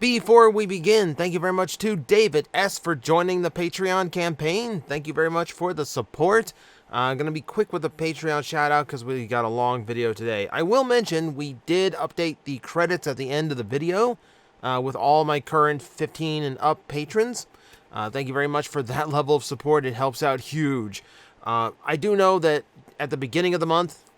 Before we begin, thank you very much to David S. for joining the Patreon campaign. Thank you very much for the support. I'm going to be quick with the Patreon shout out because we got a long video today. I will mention we did update the credits at the end of the video with all my current 15 and up patrons. Thank you very much for that level of support. It helps out huge. I do know that at the beginning of the month,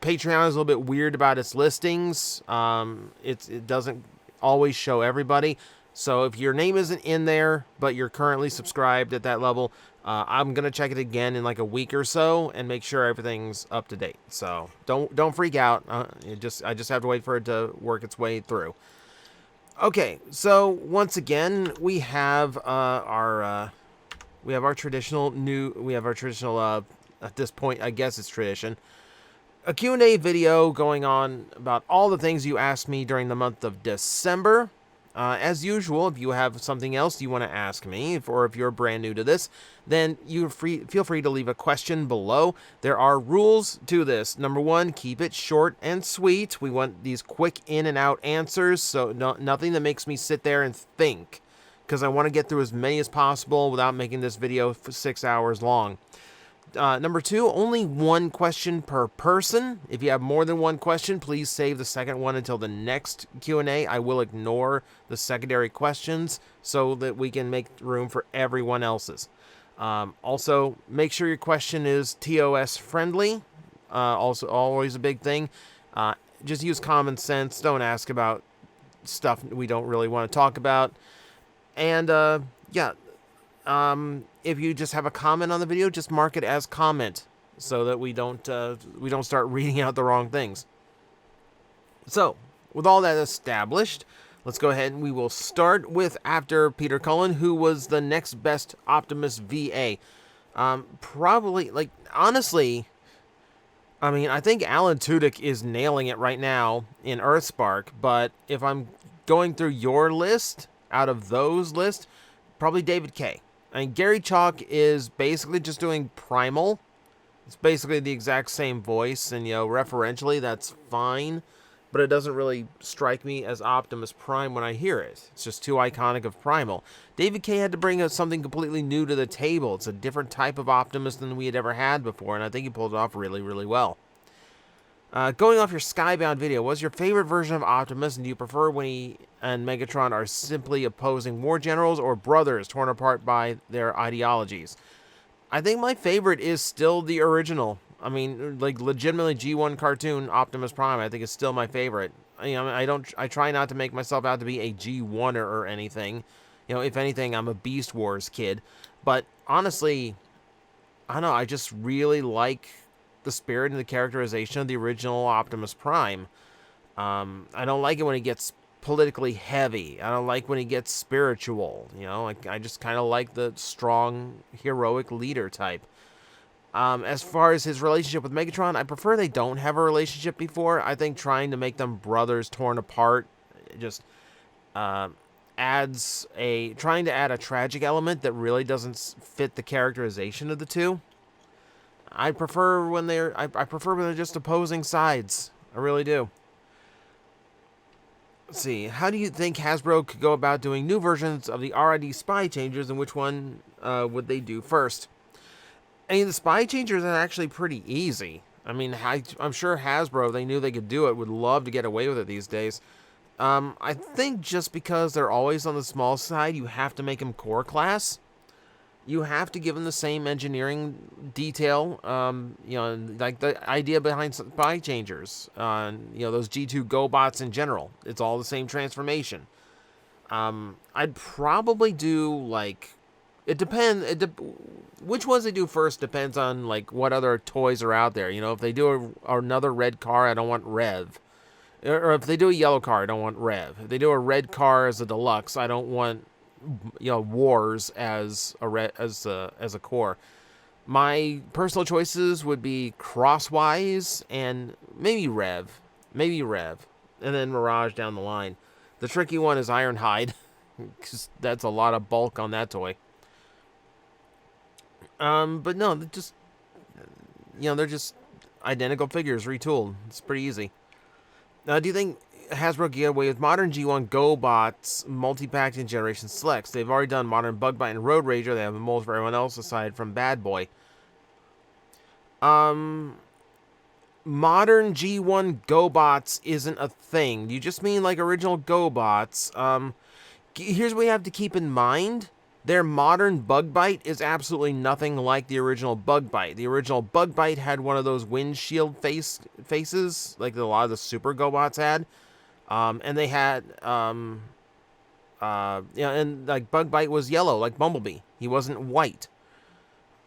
Patreon is a little bit weird about its listings. It doesn't always show everybody. So if your name isn't in there, but you're currently subscribed at that level, I'm gonna check it again in like a week or so and make sure everything's up to date. So don't freak out. I just have to wait for it to work its way through. Okay, so once again we have our traditional at this point I guess it's tradition, a Q&A video going on about all the things you asked me during the month of December. As usual, if you have something else you want to ask me, or if you're brand new to this, then feel free to leave a question below. There are rules to this. Number one, keep it short and sweet. We want these quick in and out answers, so nothing that makes me sit there and think, because I want to get through as many as possible without making this video for 6 hours long. Number two, only one question per person. If you have more than one question, please save the second one until the next Q&A. I will ignore the secondary questions so that we can make room for everyone else's. Also, make sure your question is TOS friendly. Also, always a big thing. Just use common sense. Don't ask about stuff we don't really want to talk about. And, yeah. If you just have a comment on the video, just mark it as comment so that we don't start reading out the wrong things. So, with all that established, let's go ahead and we will start with after Peter Cullen, who was the next best Optimus VA. Probably, like, honestly, I mean, I think Alan Tudyk is nailing it right now in Earthspark, but if I'm going through your list, out of those lists, probably David K. I mean, Gary Chalk is basically just doing Primal. It's basically the exact same voice, and, referentially, that's fine. But it doesn't really strike me as Optimus Prime when I hear it. It's just too iconic of Primal. David K. had to bring something completely new to the table. It's a different type of Optimus than we had ever had before, and I think he pulled it off really, really well. Going off your Skybound video, what's your favorite version of Optimus, and do you prefer when he and Megatron are simply opposing war generals or brothers torn apart by their ideologies? I think my favorite is still the original. I mean, like, legitimately G1 cartoon Optimus Prime, I think is still my favorite. I try not to make myself out to be a G1er or anything. If anything, I'm a Beast Wars kid. But honestly, I don't know, I just really like the spirit and the characterization of the original Optimus Prime. I don't like it when he gets politically heavy. I don't like when he gets spiritual. I just kind of like the strong, heroic leader type. As far as his relationship with Megatron, I prefer they don't have a relationship before. I think trying to make them brothers torn apart just trying to add a tragic element that really doesn't fit the characterization of the two. I prefer when they're just opposing sides. I really do. Let's see. How do you think Hasbro could go about doing new versions of the RID Spy Changers, and which one would they do first? I mean, the Spy Changers are actually pretty easy. I mean, I'm sure Hasbro, they knew they could do it, would love to get away with it these days. I think just because they're always on the small side, you have to make them core class. You have to give them the same engineering detail, like the idea behind Spy Changers, those G2 GoBots in general. It's all the same transformation. I'd probably do, like, it depends, which ones they do first depends on, like, what other toys are out there. If they do another red car, I don't want Rev. Or if they do a yellow car, I don't want Rev. If they do a red car as a deluxe, I don't want Wars as a core. My personal choices would be Crosswise and maybe Rev, and then Mirage down the line. The tricky one is Ironhide, because that's a lot of bulk on that toy. But no, they're just identical figures retooled. It's pretty easy. Now, do you think Hasbro get away with modern G1 GoBots multi-packed in Generation Selects. They've already done modern Bugbite and Road Rager. They have a mold for everyone else aside from Bad Boy. Modern G1 GoBots isn't a thing. You just mean like original GoBots. Here's what you have to keep in mind. Their modern Bugbite is absolutely nothing like the original Bugbite. The original Bugbite had one of those windshield faces, like a lot of the Super GoBots had. And they had, and like Bugbite was yellow, like Bumblebee. He wasn't white.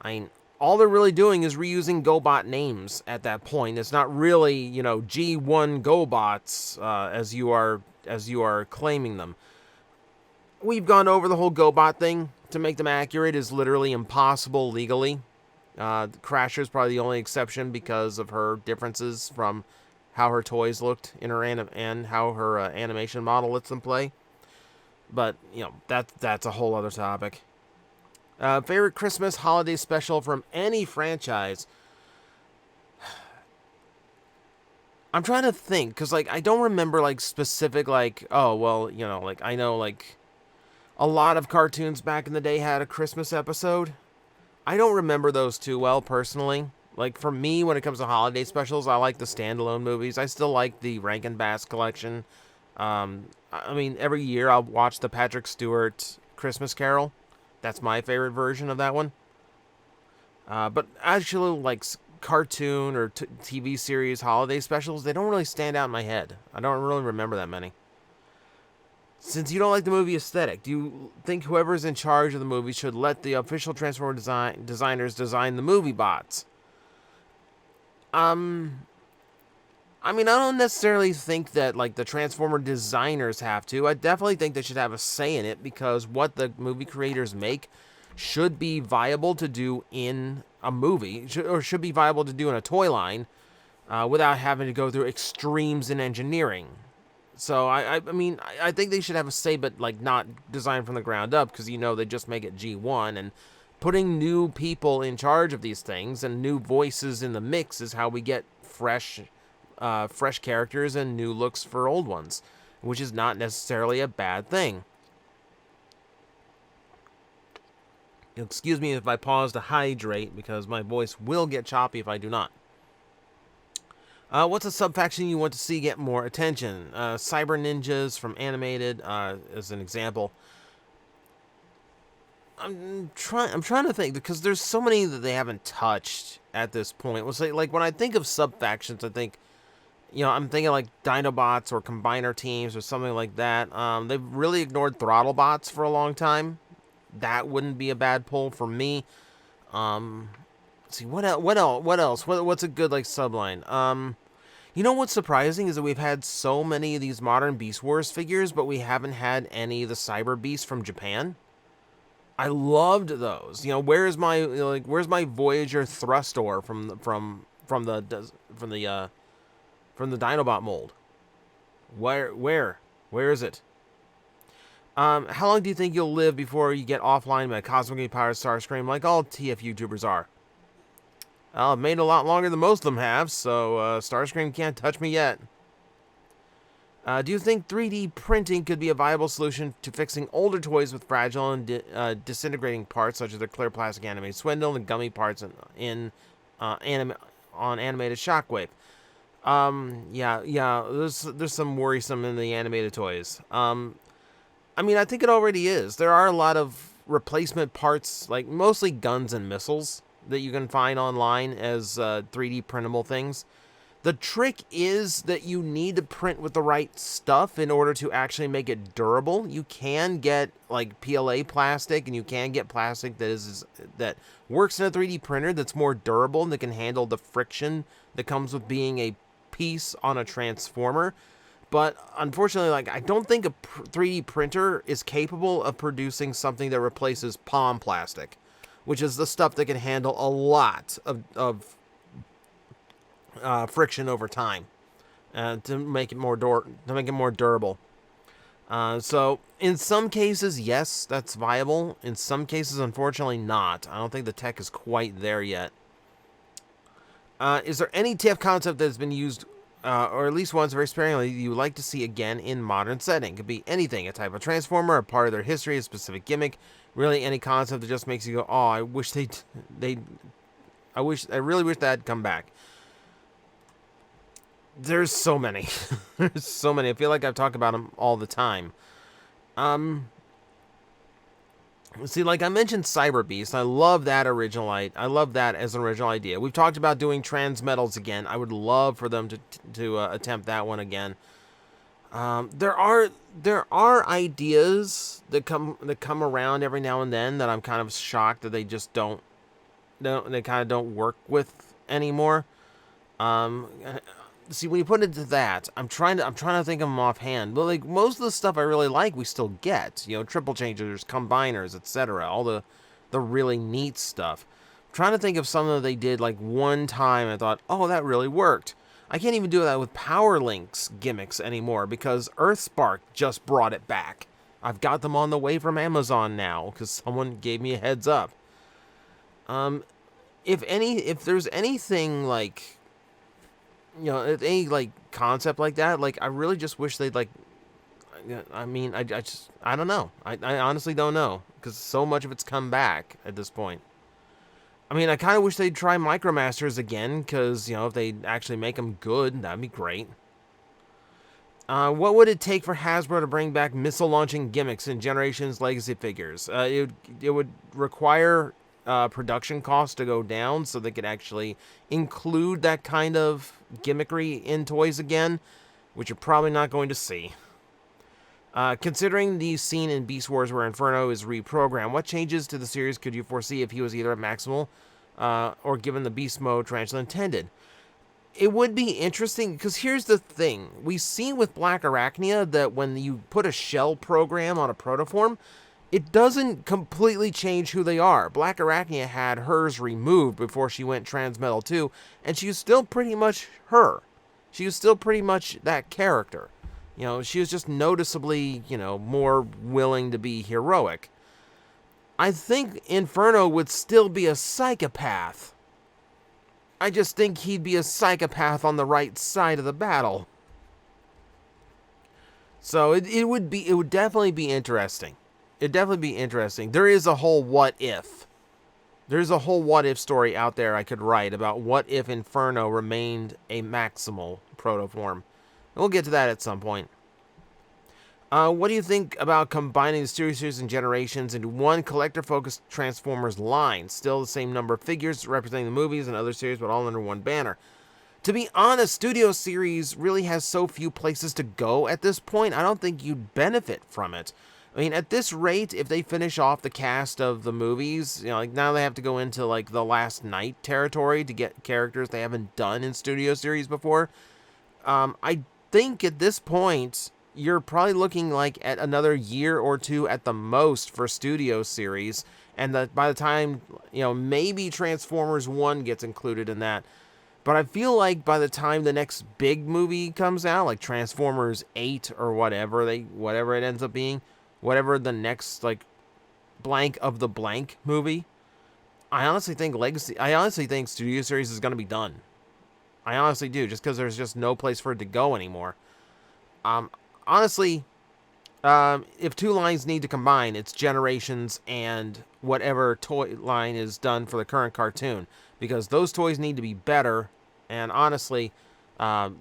I mean, all they're really doing is reusing GoBot names at that point. It's not really, G1 GoBots, as you are claiming them. We've gone over the whole GoBot thing. To make them accurate is literally impossible legally. Crasher's probably the only exception because of her differences from how her toys looked in her and how her animation model lets them play. But, that's a whole other topic. Favorite Christmas holiday special from any franchise? I'm trying to think, because, I don't remember, specific, I know, a lot of cartoons back in the day had a Christmas episode. I don't remember those too well, personally. For me, when it comes to holiday specials, I like the standalone movies. I still like the Rankin Bass collection. Every year I'll watch the Patrick Stewart Christmas Carol. That's my favorite version of that one. But actually, cartoon or TV series holiday specials, they don't really stand out in my head. I don't really remember that many. Since you don't like the movie aesthetic, do you think whoever's in charge of the movie should let the official Transformer designers design the movie bots? I don't necessarily think that, the Transformer designers have to. I definitely think they should have a say in it, because what the movie creators make should be viable to do in a movie, or should be viable to do in a toy line, without having to go through extremes in engineering. So, I think they should have a say, but, not design from the ground up, because, they just make it G1, and putting new people in charge of these things and new voices in the mix is how we get fresh characters and new looks for old ones, which is not necessarily a bad thing. Excuse me if I pause to hydrate, because my voice will get choppy if I do not. What's a sub-faction you want to see get more attention? Cyber Ninjas from Animated, as an example. I'm trying to think, because there's so many that they haven't touched at this point. Well, say, when I think of sub-factions, I think, I'm thinking Dinobots or Combiner teams or something like that. They've really ignored Throttlebots for a long time. That wouldn't be a bad pull for me. Let's see, what else? What's a good, subline? What's surprising is that we've had so many of these modern Beast Wars figures, but we haven't had any of the Cyber Beasts from Japan. I loved those. Where's my Voyager Thrustor from the Dinobot mold? Where is it? How long do you think you'll live before you get offline by cosmically powered Starscream, like all TF YouTubers are? I've made a lot longer than most of them have, so Starscream can't touch me yet. Do you think 3D printing could be a viable solution to fixing older toys with fragile and disintegrating parts, such as the clear plastic animated Swindle and gummy parts on animated Shockwave? Yeah. There's some worrisome in the animated toys. I think it already is. There are a lot of replacement parts, mostly guns and missiles, that you can find online as 3D printable things. The trick is that you need to print with the right stuff in order to actually make it durable. You can get PLA plastic, and you can get plastic that works in a 3D printer that's more durable and that can handle the friction that comes with being a piece on a transformer. But unfortunately, I don't think a 3D printer is capable of producing something that replaces palm plastic, which is the stuff that can handle a lot of friction over time, to make it more durable. So in some cases, yes, that's viable. In some cases, unfortunately, not. I don't think the tech is quite there yet. Is there any TF concept that has been used or at least ones very sparingly, you like to see again in modern setting. It could be anything, a type of transformer, a part of their history, a specific gimmick, really any concept that just makes you go, oh, I wish I really wish that had come back. There's so many. There's so many. I feel like I've talked about them all the time. See, like I mentioned Cyber Beast. I love that I love that as an original idea. We've talked about doing Transmetals again. I would love for them to attempt that one again. There are ideas that come around every now and then that I'm kind of shocked that they just don't they kind of don't work with anymore. See, when you put it to that, I'm trying to think of them offhand. But like most of the stuff I really like, we still get. You know, triple changers, combiners, etc. All the really neat stuff. I'm trying to think of something that they did like one time. I thought, oh, that really worked. I can't even do that with Power Links gimmicks anymore because Earthspark just brought it back. I've got them on the way from Amazon now because someone gave me a heads up. If there's anything like, you know, any like concept like that, like I really just wish they'd like. I mean, I don't know. I honestly don't know because so much of it's come back at this point. I mean, I kind of wish they'd try Micromasters again because, you know, if they actually make them good, that'd be great. What would it take for Hasbro to bring back missile launching gimmicks in Generations Legacy figures? It would require production costs to go down so they could actually include that kind of gimmickry in toys again, which you're probably not going to see. Considering the scene in Beast Wars where Inferno is reprogrammed, what changes to the series could you foresee if he was either at Maximal or given the Beast Mode Tarantula intended? It would be interesting, because here's the thing. We've seen with Black Arachnia that when you put a shell program on a protoform, it doesn't completely change who they are. Black Arachnia had hers removed before she went Transmetal 2, and she was still pretty much her. She was still pretty much that character. You know, she was just noticeably, you know, more willing to be heroic. I think Inferno would still be a psychopath. I just think he'd be a psychopath on the right side of the battle. So it would definitely be interesting. It'd definitely be interesting. There is a whole what if. There's a whole what if story out there I could write about what if Inferno remained a Maximal protoform. We'll get to that at some point. What do you think about combining the series and Generations into one collector-focused Transformers line? Still the same number of figures representing the movies and other series, but all under one banner. To be honest, Studio Series really has so few places to go at this point, I don't think you'd benefit from it. I mean, at this rate, if they finish off the cast of the movies, you know, like now they have to go into like the Last Night territory to get characters they haven't done in Studio Series before. I think at this point, you're probably looking like at another year or two at the most for Studio Series, and that by the time, you know, maybe Transformers 1 gets included in that. But I feel like by the time the next big movie comes out, like Transformers 8 or whatever it ends up being, whatever the next like blank of the blank movie, I honestly think Studio Series is going to be done. I honestly do, just because there's just no place for it to go anymore. Honestly, if two lines need to combine, it's Generations and whatever toy line is done for the current cartoon, because those toys need to be better. And honestly, I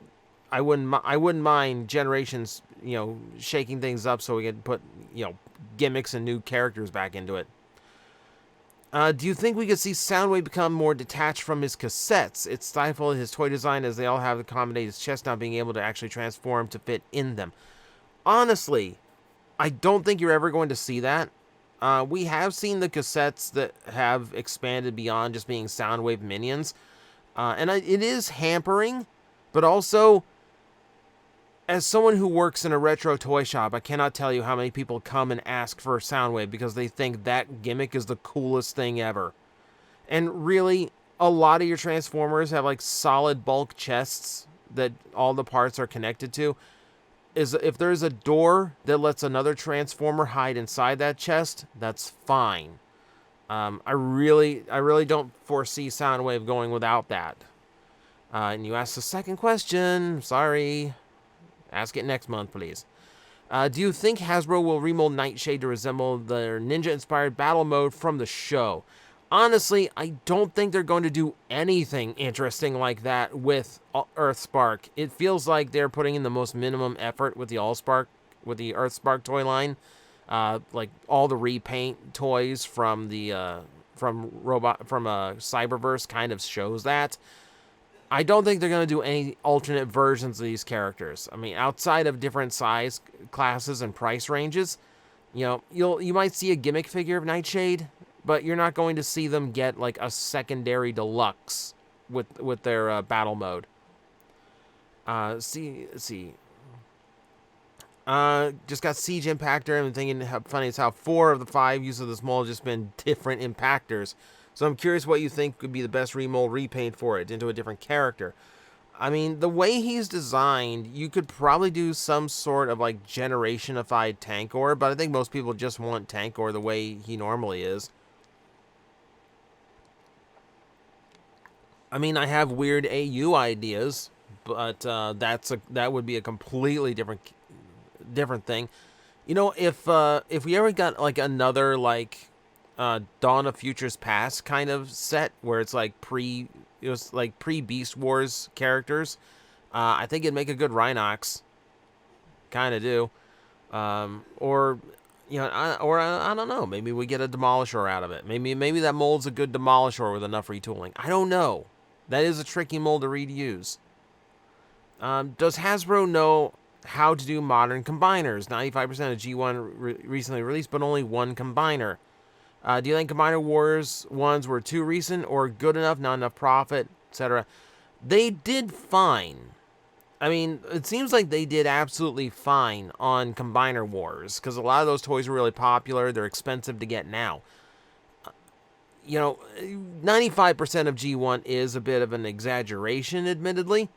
wouldn't mind Generations, you know, shaking things up so we can put, you know, gimmicks and new characters back into it. Do you think we could see Soundwave become more detached from his cassettes? It stifled his toy design as they all have accommodated his chest not being able to actually transform to fit in them. Honestly, I don't think you're ever going to see that. We have seen the cassettes that have expanded beyond just being Soundwave minions. And it is hampering, but also, as someone who works in a retro toy shop, I cannot tell you how many people come and ask for Soundwave because they think that gimmick is the coolest thing ever. And really, a lot of your Transformers have like solid bulk chests that all the parts are connected to. If there's a door that lets another Transformer hide inside that chest, that's fine. I really don't foresee Soundwave going without that. And you asked the second question. Sorry. Ask it next month, please. Do you think Hasbro will remold Nightshade to resemble their ninja-inspired battle mode from the show? Honestly, I don't think they're going to do anything interesting like that with Earthspark. It feels like they're putting in the most minimum effort with the Earthspark toy line. Like all the repaint toys from the Cyberverse kind of shows that. I don't think they're going to do any alternate versions of these characters. I mean, outside of different size classes and price ranges, you might see a gimmick figure of Nightshade, but you're not going to see them get like a secondary deluxe with their battle mode. Let's see. Just got Siege Impactor. I'm thinking how funny is how 4 of the 5 uses of this mold have just been different Impactors. So I'm curious what you think could be the best remold repaint for it into a different character. I mean, the way he's designed, you could probably do some sort of like generationified Tankor, but I think most people just want Tankor the way he normally is. I mean, I have weird AU ideas, but that would be a completely different thing. If we ever got like another like Dawn of Futures Past kind of set where it's like pre Beast Wars characters, I think it'd make a good Rhinox. Kind of do. Or I don't know. Maybe we get a Demolisher out of it. Maybe that mold's a good Demolisher with enough retooling. I don't know. That is a tricky mold to reuse. Does Hasbro know how to do modern combiners? 95% of G1 recently released, but only one combiner. Do you think Combiner Wars ones were too recent or good enough, not enough profit, etc.? They did fine. I mean, it seems like they did absolutely fine on Combiner Wars, because a lot of those toys were really popular. They're expensive to get now. 95% of G1 is a bit of an exaggeration, admittedly.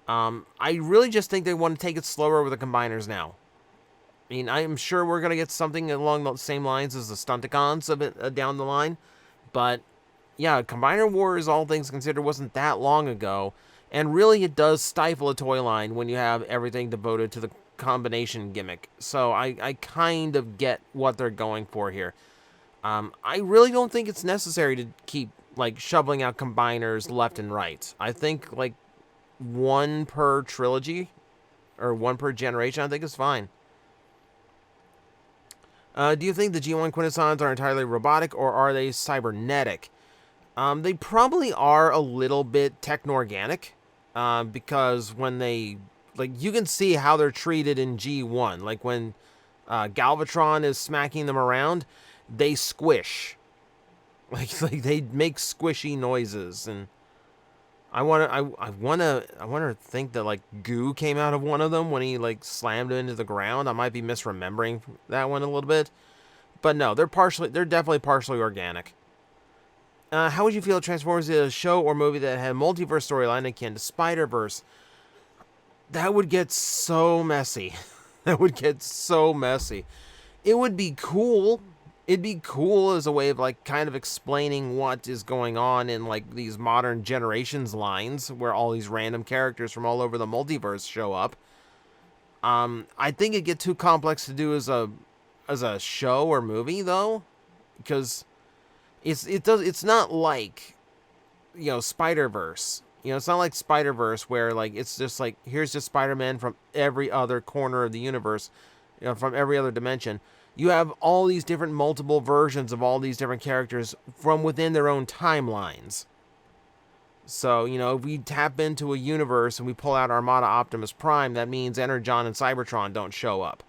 I really just think they want to take it slower with the combiners now. I mean, I'm sure we're going to get something along the same lines as the Stunticons a bit down the line. But, yeah, Combiner Wars, all things considered, wasn't that long ago. And really, it does stifle a toy line when you have everything devoted to the combination gimmick. So I kind of get what they're going for here. I really don't think it's necessary to keep, like, shoveling out combiners left and right. I think, like, one per trilogy, or one per generation, I think is fine. Do you think the G1 Quintessons are entirely robotic, or are they cybernetic? They probably are a little bit techno-organic, because when they, like, you can see how they're treated in G1. Like, when Galvatron is smacking them around, they squish. Like they make squishy noises, and I wanna think that like goo came out of one of them when he like slammed it into the ground. I might be misremembering that one a little bit, but no, they're definitely partially organic. How would you feel if Transformers did a show or movie that had a multiverse storyline akin to Spider-Verse? That would get so messy. That would get so messy. It would be cool. It'd be cool as a way of like kind of explaining what is going on in like these modern generations lines where all these random characters from all over the multiverse show up. I think it'd get too complex to do as a show or movie though, because it's not like, Spider-Verse. It's not like Spider-Verse where like it's just like here's just Spider-Man from every other corner of the universe, from every other dimension. You have all these different multiple versions of all these different characters from within their own timelines. So, if we tap into a universe and we pull out Armada Optimus Prime, that means Energon and Cybertron don't show up.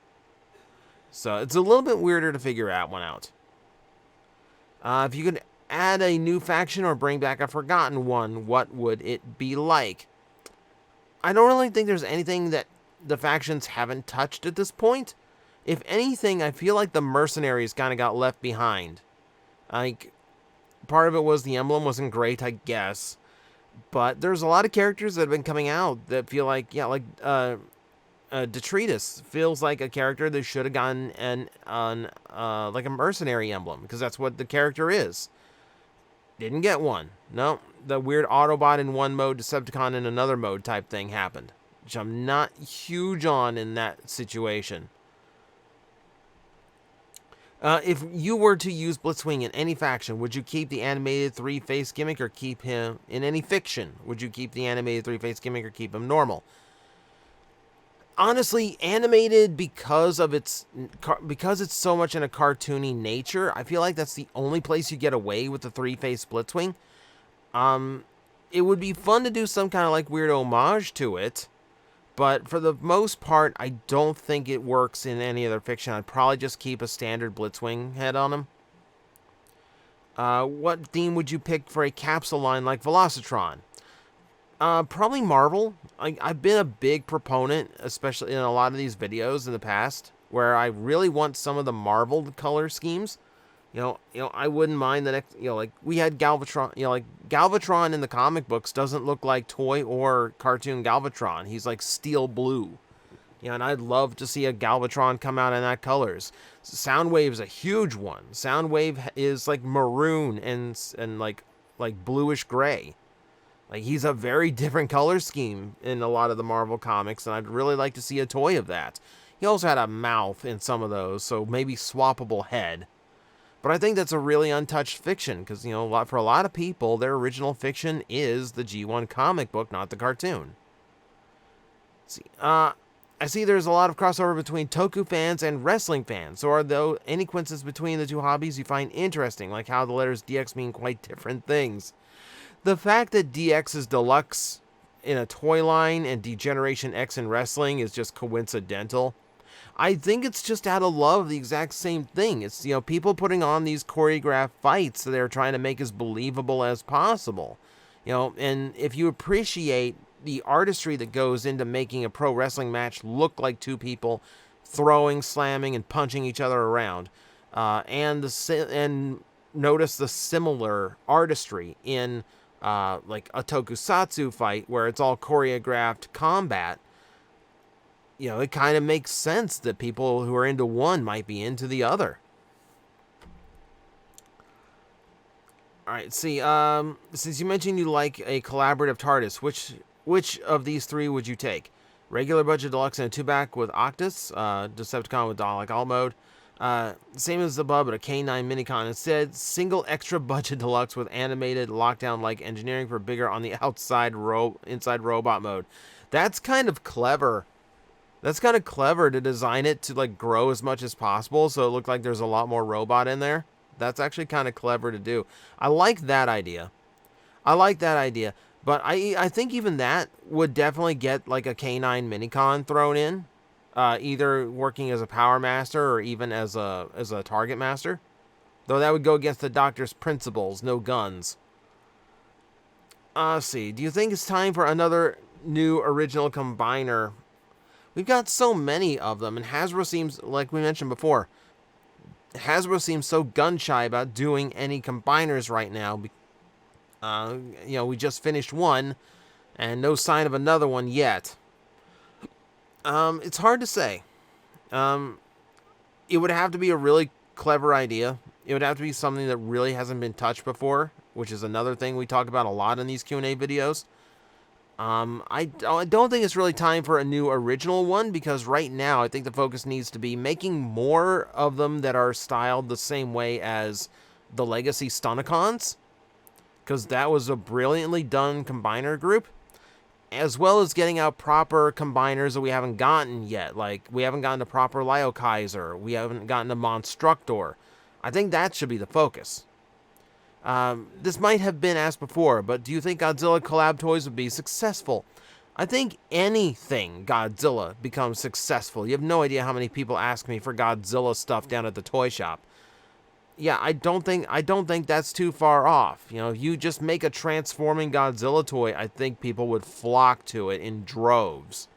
So it's a little bit weirder to figure that one out. If you could add a new faction or bring back a forgotten one, what would it be like? I don't really think there's anything that the factions haven't touched at this point. If anything, I feel like the mercenaries kind of got left behind. Like, part of it was the emblem wasn't great, I guess. But there's a lot of characters that have been coming out that feel like, Detritus feels like a character that should have gotten like a mercenary emblem, because that's what the character is. Didn't get one. No, the weird Autobot in one mode, Decepticon in another mode type thing happened, which I'm not huge on in that situation. If you were to use Blitzwing in any faction, would you keep the animated three-face gimmick or keep him in any fiction? Would you keep the animated three-face gimmick or keep him normal? Honestly, animated because it's so much in a cartoony nature, I feel like that's the only place you get away with the three-face Blitzwing. It would be fun to do some kind of like weird homage to it, but for the most part, I don't think it works in any other fiction. I'd probably just keep a standard Blitzwing head on him. What theme would you pick for a capsule line like Velocitron? Probably Marvel. I've been a big proponent, especially in a lot of these videos in the past, where I really want some of the Marvel color schemes. I wouldn't mind the next, like we had Galvatron, like Galvatron in the comic books doesn't look like toy or cartoon Galvatron. He's like steel blue. And I'd love to see a Galvatron come out in that colors. Soundwave's a huge one. Soundwave is like maroon and like bluish gray. Like he's a very different color scheme in a lot of the Marvel comics, and I'd really like to see a toy of that. He also had a mouth in some of those, so maybe swappable head. But I think that's a really untouched fiction, because, for a lot of people, their original fiction is the G1 comic book, not the cartoon. Let's see, I see there's a lot of crossover between Toku fans and wrestling fans. So are there any coincidences between the two hobbies you find interesting, like how the letters DX mean quite different things? The fact that DX is deluxe in a toy line and Degeneration X in wrestling is just coincidental. I think it's just out of love the exact same thing. It's, people putting on these choreographed fights that they're trying to make as believable as possible. And if you appreciate the artistry that goes into making a pro wrestling match look like two people throwing, slamming, and punching each other around, and notice the similar artistry in like a tokusatsu fight where it's all choreographed combat, it kind of makes sense that people who are into one might be into the other. All right, see, since you mentioned you like a collaborative TARDIS, which of these three would you take? Regular budget deluxe and a two-back with Octus, Decepticon with Dalek All Mode, same as above, but a K9 Minicon. Instead, single extra budget deluxe with animated lockdown-like engineering for bigger on the outside inside robot mode. That's kind of clever. That's kind of clever to design it to like grow as much as possible, so it looked like there's a lot more robot in there. That's actually kind of clever to do. I like that idea. But I think even that would definitely get like a K9 Minicon thrown in, either working as a Power Master or even as a Target Master. Though that would go against the Doctor's principles, no guns. Let's see. Do you think it's time for another new original combiner? We've got so many of them, and Hasbro seems, like we mentioned before, Hasbro seems so gun-shy about doing any combiners right now. We just finished one, and no sign of another one yet. It's hard to say. It would have to be a really clever idea. It would have to be something that really hasn't been touched before, which is another thing we talk about a lot in these Q&A videos. I don't think it's really time for a new original one, because right now I think the focus needs to be making more of them that are styled the same way as the Legacy Stunicons, because that was a brilliantly done combiner group, as well as getting out proper combiners that we haven't gotten yet. Like, we haven't gotten a proper Lyokaiser, we haven't gotten a Monstructor. I think that should be the focus. This might have been asked before, but do you think Godzilla collab toys would be successful? I think anything Godzilla becomes successful. You have no idea how many people ask me for Godzilla stuff down at the toy shop. Yeah, I don't think that's too far off. If you just make a transforming Godzilla toy, I think people would flock to it in droves.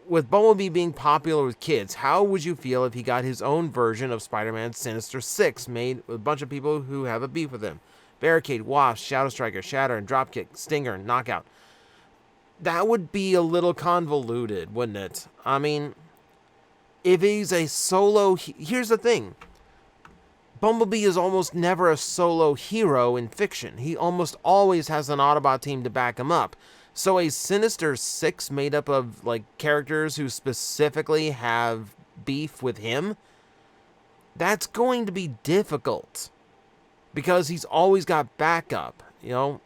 With Bumblebee being popular with kids, how would you feel if he got his own version of Spider-Man Sinister Six, made with a bunch of people who have a beef with him? Barricade, Wasp, Shadow Striker, Shatter, and Dropkick, Stinger, and Knockout. That would be a little convoluted, wouldn't it? I mean, if he's a solo... Here's the thing. Bumblebee is almost never a solo hero in fiction. He almost always has an Autobot team to back him up. So a Sinister Six made up of like characters who specifically have beef with him, that's going to be difficult because he's always got backup, you know.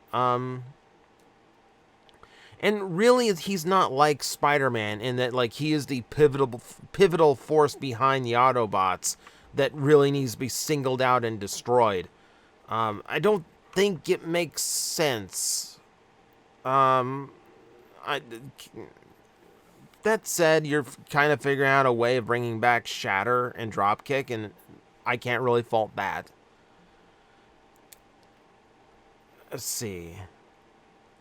And really, he's not like Spider-Man in that like he is the pivotal force behind the Autobots that really needs to be singled out and destroyed. I don't think it makes sense. That said, you're kind of figuring out a way of bringing back Shatter and Dropkick, and I can't really fault that. Let's see.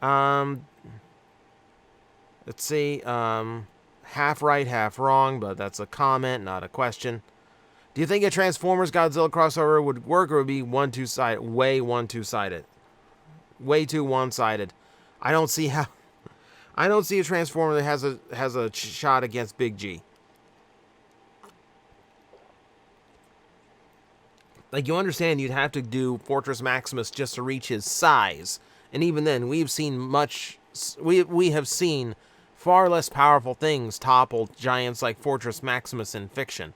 Half right, half wrong, but that's a comment, not a question. Do you think a Transformers Godzilla crossover would work, or would be one-two-sided? Way one-two-sided. Way too one-sided. I don't see how. I don't see a Transformer that has a shot against Big G. Like, you understand you'd have to do Fortress Maximus just to reach his size. And even then, we've seen much... We have seen far less powerful things topple giants like Fortress Maximus in fiction.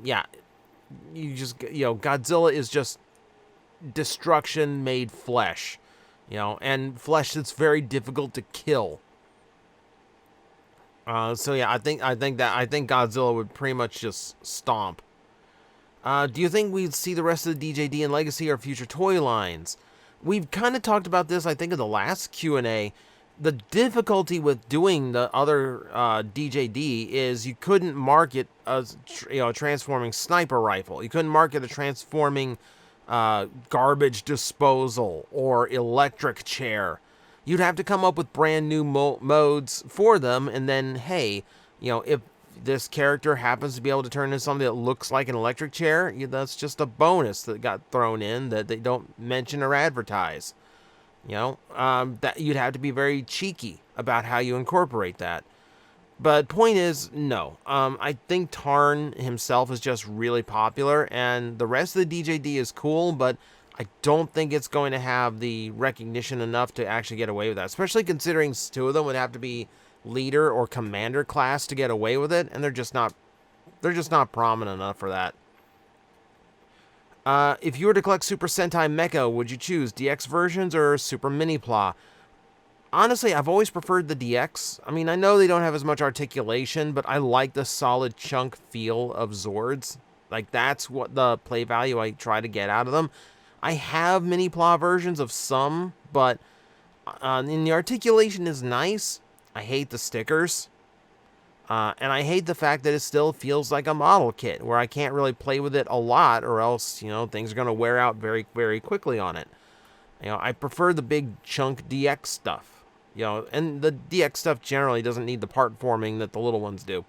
Yeah. Godzilla is just destruction made flesh. And flesh that's very difficult to kill. So yeah, I think Godzilla would pretty much just stomp. Do you think we'd see the rest of the DJD and Legacy or future toy lines? We've kind of talked about this, I think, in the last Q&A. The difficulty with doing the other DJD is you couldn't market a transforming sniper rifle. You couldn't market a transforming garbage disposal or electric chair. You'd have to come up with brand new modes for them, and then, hey, if this character happens to be able to turn into something that looks like an electric chair, that's just a bonus that got thrown in that they don't mention or advertise. That you'd have to be very cheeky about how you incorporate that. But point is, no. I think Tarn himself is just really popular, and the rest of the DJD is cool, but I don't think it's going to have the recognition enough to actually get away with that, especially considering two of them would have to be leader or commander class to get away with it, and they're just not prominent enough for that. If you were to collect Super Sentai Mecha, would you choose DX versions or Super Mini-Pla? Honestly, I've always preferred the DX. I mean, I know they don't have as much articulation, but I like the solid chunk feel of Zords. Like, that's what the play value I try to get out of them. I have Mini-Pla versions of some, but and the articulation is nice. I hate the stickers. And I hate the fact that it still feels like a model kit, where I can't really play with it a lot, or else, things are going to wear out very, very quickly on it. I prefer the big chunk DX stuff. And the DX stuff generally doesn't need the part forming that the little ones do.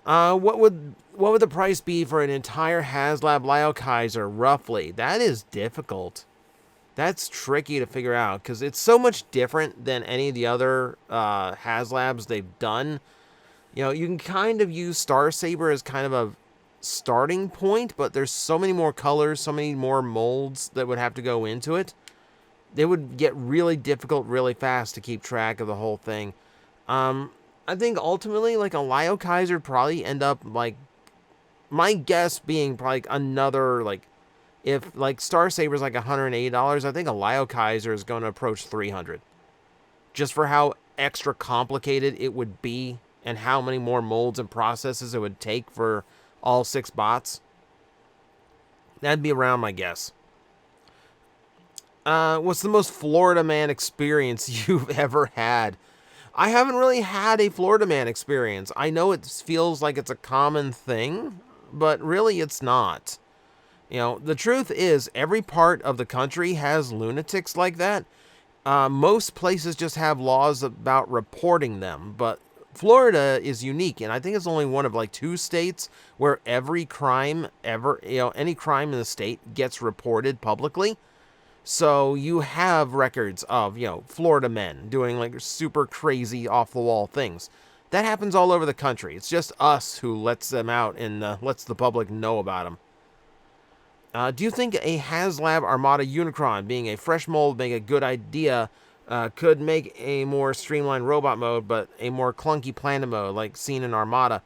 What would the price be for an entire HasLab Lio Kaiser, roughly? That is difficult. That's tricky to figure out, because it's so much different than any of the other HasLabs they've done. You can kind of use Star Saber as kind of a starting point, but there's so many more colors, so many more molds that would have to go into it. It would get really difficult really fast to keep track of the whole thing. I think ultimately, like, a Lio Kaiser would probably end up, like, my guess being probably another, like, if, like, Star Saber's like $180, I think a Lio Kaiser is going to approach $300. Just for how extra complicated it would be and how many more molds and processes it would take for all 6 bots. That'd be around my guess. What's the most Florida Man experience you've ever had? I haven't really had a Florida Man experience. I know it feels like it's a common thing, but really it's not. The truth is, every part of the country has lunatics like that. Most places just have laws about reporting them, but Florida is unique, and I think it's only one of like 2 states where every crime ever, any crime in the state gets reported publicly. So you have records of, Florida men doing like super crazy off the wall things. That happens all over the country. It's just us who lets them out and lets the public know about them. Do you think a HasLab Armada Unicron, being a fresh mold, being a good idea, could make a more streamlined robot mode, but a more clunky planet mode, like seen in Armada?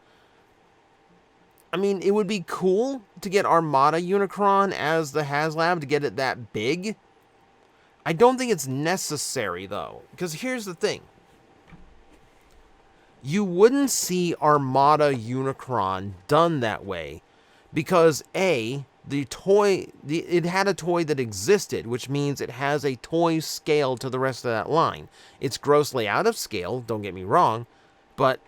I mean, it would be cool to get Armada Unicron as the HasLab, to get it that big. I don't think it's necessary, though, because here's the thing. You wouldn't see Armada Unicron done that way because, A, it had a toy that existed, which means it has a toy scale to the rest of that line. It's grossly out of scale, don't get me wrong, but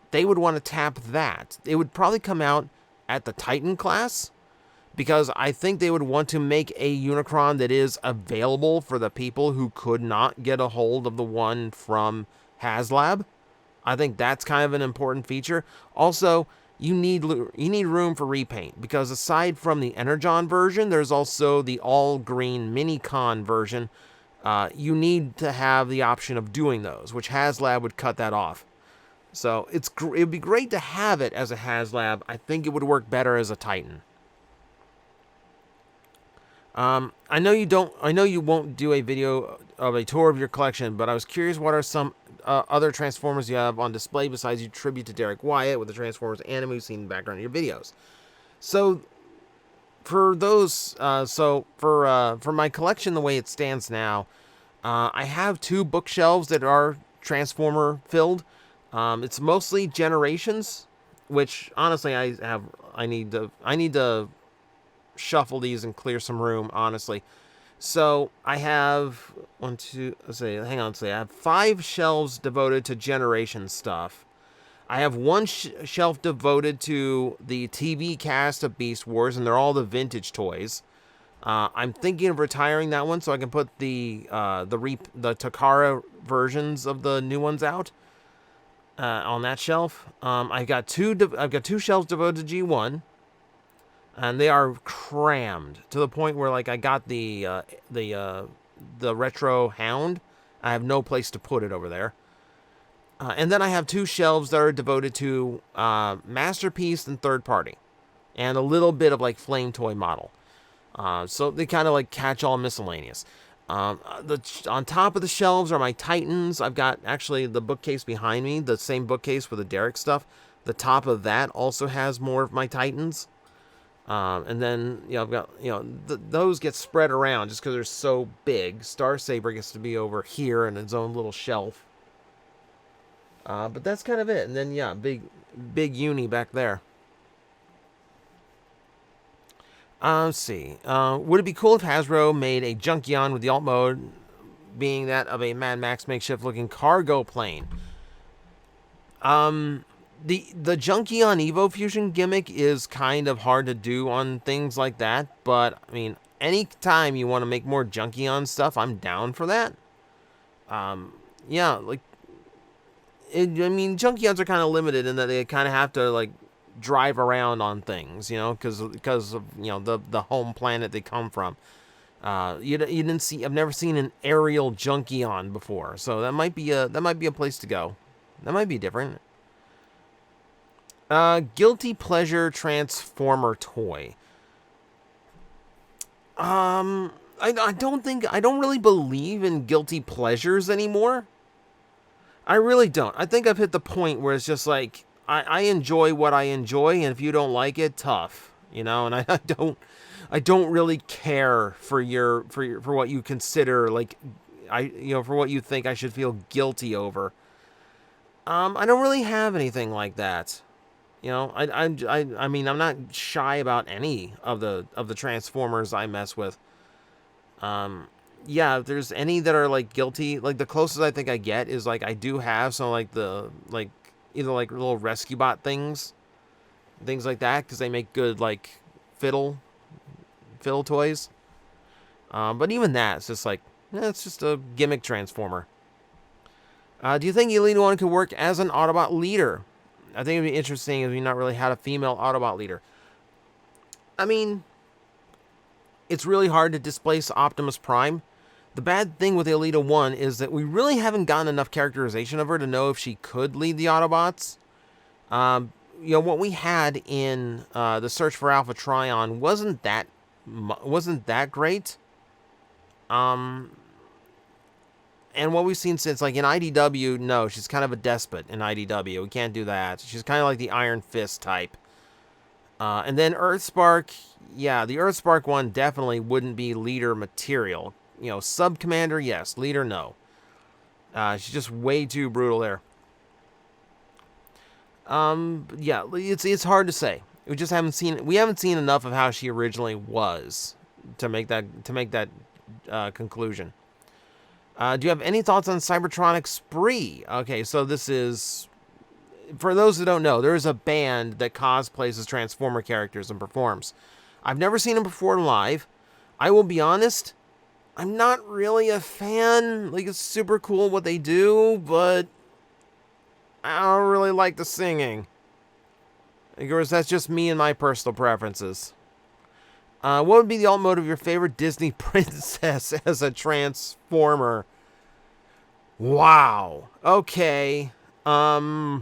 they would want to tap that. It would probably come out at the Titan class, because I think they would want to make a Unicron that is available for the people who could not get a hold of the one from HasLab. I think that's kind of an important feature. Also, you need room for repaint, because aside from the Energon version, there's also the all-green Minicon version. You need to have the option of doing those, which HasLab would cut that off. So it would be great to have it as a HasLab. I think it would work better as a Titan. I know you won't do a video of a tour of your collection, but I was curious, what are some other Transformers you have on display besides your tribute to Derek Wyatt with the Transformers anime we've seen in the background of your videos? So for those, for my collection, the way it stands now, I have 2 bookshelves that are Transformer filled. It's mostly Generations, which honestly I need to shuffle these and clear some room, honestly. So I have I have 5 shelves devoted to Generation stuff. I have 1 shelf devoted to the TV cast of Beast Wars, and they're all the vintage toys. I'm thinking of retiring that one so I can put the Takara versions of the new ones out on that shelf. I've got 2 shelves devoted to G1. And they are crammed to the point where, like, I got the retro Hound. I have no place to put it over there. And then I have 2 shelves that are devoted to Masterpiece and third party, and a little bit of like Flame Toy model. So they kind of like catch all miscellaneous. On top of the shelves are my Titans. I've got actually the bookcase behind me, the same bookcase with the Derek stuff. The top of that also has more of my Titans. And then, I've got, those get spread around just because they're so big. Star Saber gets to be over here in its own little shelf. But that's kind of it. And then, big uni back there. Let's see. Would it be cool if Hasbro made a Junkion with the alt mode being that of a Mad Max makeshift looking cargo plane? The Junkion Evo Fusion gimmick is kind of hard to do on things like that, but, I mean, anytime you want to make more Junkion stuff, I'm down for that. Junkions are kind of limited in that they kind of have to, like, drive around on things, because of, the home planet they come from. You didn't see, I've never seen an aerial Junkion before, so that might be a place to go. That might be different. Guilty pleasure Transformer toy. I don't really believe in guilty pleasures anymore. I really don't. I think I've hit the point where it's just like, I enjoy what I enjoy, and if you don't like it, tough, and I don't really care for what you consider, like, for what you think I should feel guilty over. I don't really have anything like that. I mean, I'm not shy about any of the Transformers I mess with. If there's any that are like guilty, like the closest I think I get is like I do have some either like little rescue bot things like that, because they make good like fiddle toys. But even that, it's just like it's just a gimmick Transformer. Do you think Elite One could work as an Autobot leader? I think it'd be interesting if we not really had a female Autobot leader. I mean, it's really hard to displace Optimus Prime. The bad thing with Elita 1 is that we really haven't gotten enough characterization of her to know if she could lead the Autobots. What we had in the Search for Alpha Trion wasn't that wasn't that great. And what we've seen since, like in IDW, no, she's kind of a despot in IDW. We can't do that. She's kind of like the Iron Fist type. And then Earthspark, yeah, the Earthspark one definitely wouldn't be leader material. You know, sub-commander, yes. Leader, no. She's just way too brutal there. Yeah, it's hard to say. We just haven't seen enough of how she originally was to make that conclusion. Do you have any thoughts on Cybertronic Spree? Okay, so this is, for those who don't know, there is a band that cosplays as Transformer characters and performs. I've never seen them perform live. I will be honest, I'm not really a fan. Like, it's super cool what they do, but I don't really like the singing. Of course, that's just me and my personal preferences. What would be the alt mode of your favorite Disney princess as a Transformer? Wow. Okay. Huh.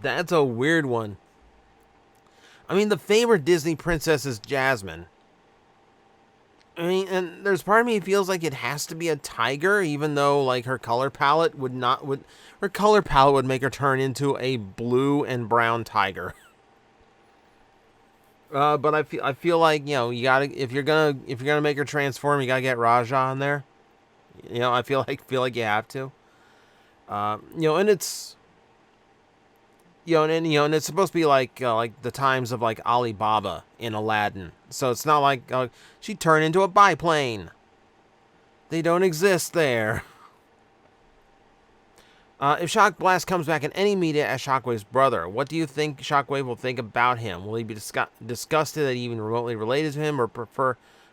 That's a weird one. I mean, the favorite Disney princess is Jasmine. I mean, and there's part of me who feels like it has to be a tiger, even though, like, her color palette would make her turn into a blue and brown tiger. But I feel like, you know, you gotta, if you're gonna make her transform, you gotta get Raja on there. You know, I feel like you have to. You know, and it's, you know, and it's supposed to be like the times of like Alibaba in Aladdin. So it's not like she turned into a biplane. They don't exist there. If Shock Blast comes back in any media as Shockwave's brother, what do you think Shockwave will think about him? Will he be disgusted that he even remotely related to him, or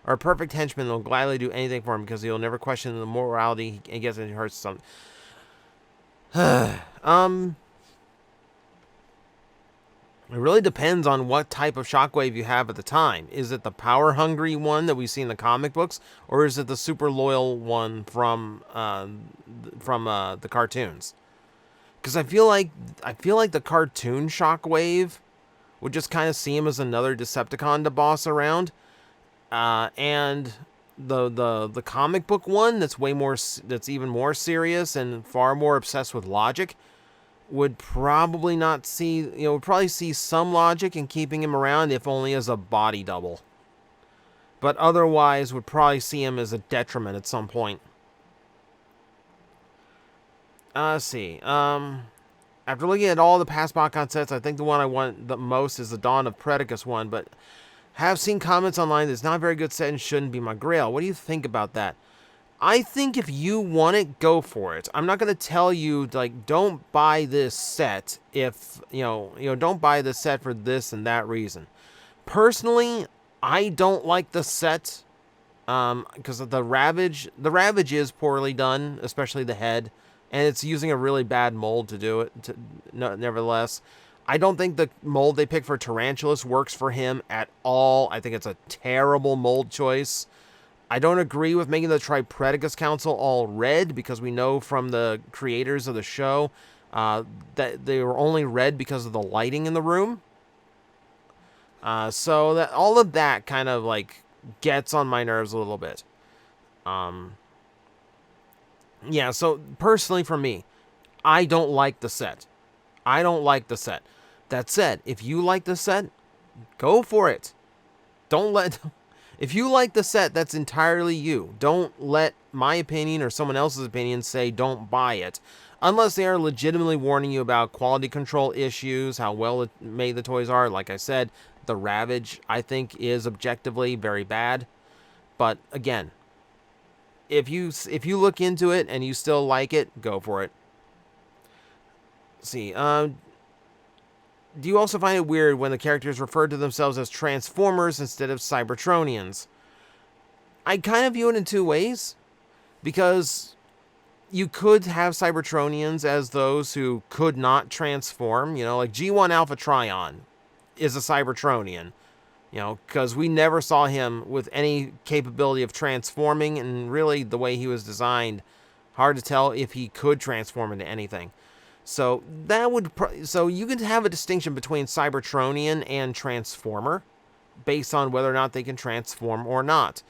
a perfect henchman will gladly do anything for him because he'll never question the morality he gets and he hurts something? It really depends on what type of Shockwave you have at the time. Is it the power-hungry one that we see in the comic books, or is it the super loyal one from the cartoons? Because I feel like the cartoon Shockwave would just kind of see him as another Decepticon to boss around, and the comic book one that's even more serious and far more obsessed with logic would probably not see, would probably see some logic in keeping him around, if only as a body double. But otherwise would probably see him as a detriment at some point. Let's see. After looking at all the past BotCon sets, I think the one I want the most is the Dawn of Predicus one, but have seen comments online that it's not a very good set and shouldn't be my grail. What do you think about that? I think if you want it, go for it. I'm not going to tell you, like, don't buy this set if, don't buy this set for this and that reason. Personally, I don't like the set because of the Ravage. The Ravage is poorly done, especially the head, and it's using a really bad mold to do it, nevertheless. I don't think the mold they picked for Tarantulas works for him at all. I think it's a terrible mold choice. I don't agree with making the Tripredicus Council all red, because we know from the creators of the show that they were only red because of the lighting in the room. So that all of that kind of like gets on my nerves a little bit. Yeah, so personally for me, I don't like the set. I don't like the set. That said, if you like the set, go for it. Don't let... If you like the set, that's entirely you. Don't let my opinion or someone else's opinion say don't buy it. Unless they are legitimately warning you about quality control issues, how well made the toys are. Like I said, the Ravage, I think, is objectively very bad. But again, if you look into it and you still like it, go for it. Let's see. Do you also find it weird when the characters refer to themselves as Transformers instead of Cybertronians? I kind of view it in two ways, because you could have Cybertronians as those who could not transform, like G1 Alpha Trion is a Cybertronian, because we never saw him with any capability of transforming, and really the way he was designed, hard to tell if he could transform into anything. So that would so you could have a distinction between Cybertronian and Transformer based on whether or not they can transform or not.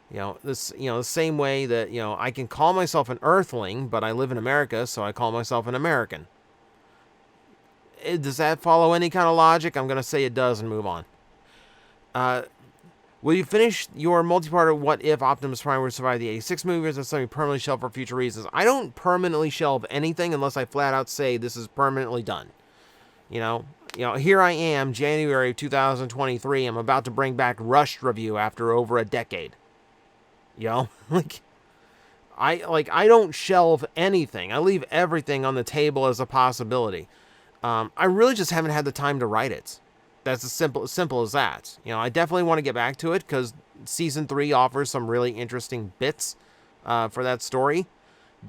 The same way that, I can call myself an Earthling, but I live in America, so I call myself an American. Does that follow any kind of logic? I'm going to say it does and move on. Will you finish your multi-part What If Optimus Prime would survive the 86 movie, or is that something permanently shelved for future reasons? I don't permanently shelve anything unless I flat out say this is permanently done. Here I am, January 2023. I'm about to bring back Rush review after over a decade. I don't shelve anything. I leave everything on the table as a possibility. I really just haven't had the time to write it. That's as simple as that. I definitely want to get back to it because season 3 offers some really interesting bits for that story.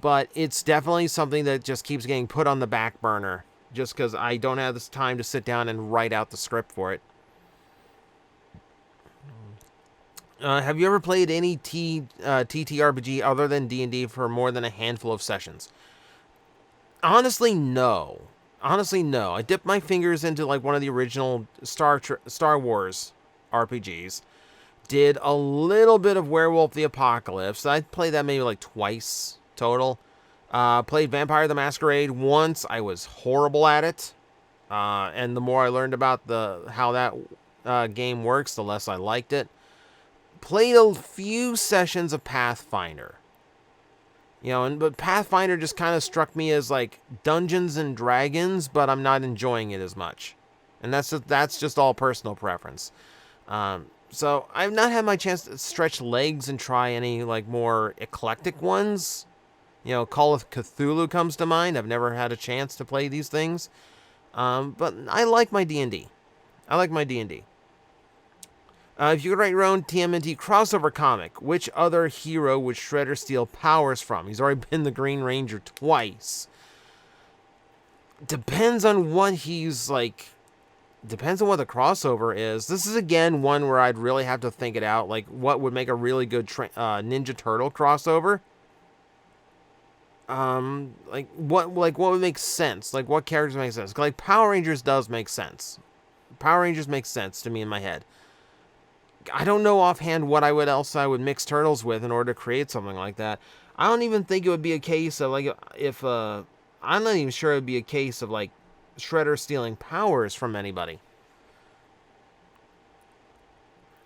But it's definitely something that just keeps getting put on the back burner just because I don't have this time to sit down and write out the script for it. Have you ever played any TTRPG other than D&D for more than a handful of sessions? Honestly, no. I dipped my fingers into like one of the original Star Wars RPGs. Did a little bit of Werewolf the Apocalypse. I played that maybe like twice total. Played Vampire the Masquerade once. I was horrible at it. And the more I learned about how that game works, the less I liked it. Played a few sessions of Pathfinder. But Pathfinder just kind of struck me as like Dungeons and Dragons, but I'm not enjoying it as much. And that's just all personal preference. So I've not had my chance to stretch legs and try any like more eclectic ones. Call of Cthulhu comes to mind. I've never had a chance to play these things. But I like my D&D. If you could write your own TMNT crossover comic, which other hero would Shredder steal powers from? He's already been the Green Ranger twice. Depends on what he's like. Depends on what the crossover is. This is again one where I'd really have to think it out. Like, what would make a really good Ninja Turtle crossover? What would make sense? Like, what characters make sense? Like, Power Rangers does make sense. Power Rangers makes sense to me in my head. I don't know offhand what else I would mix Turtles with in order to create something like that. I don't even think it would be a case of like I'm not even sure it would be a case of like Shredder stealing powers from anybody.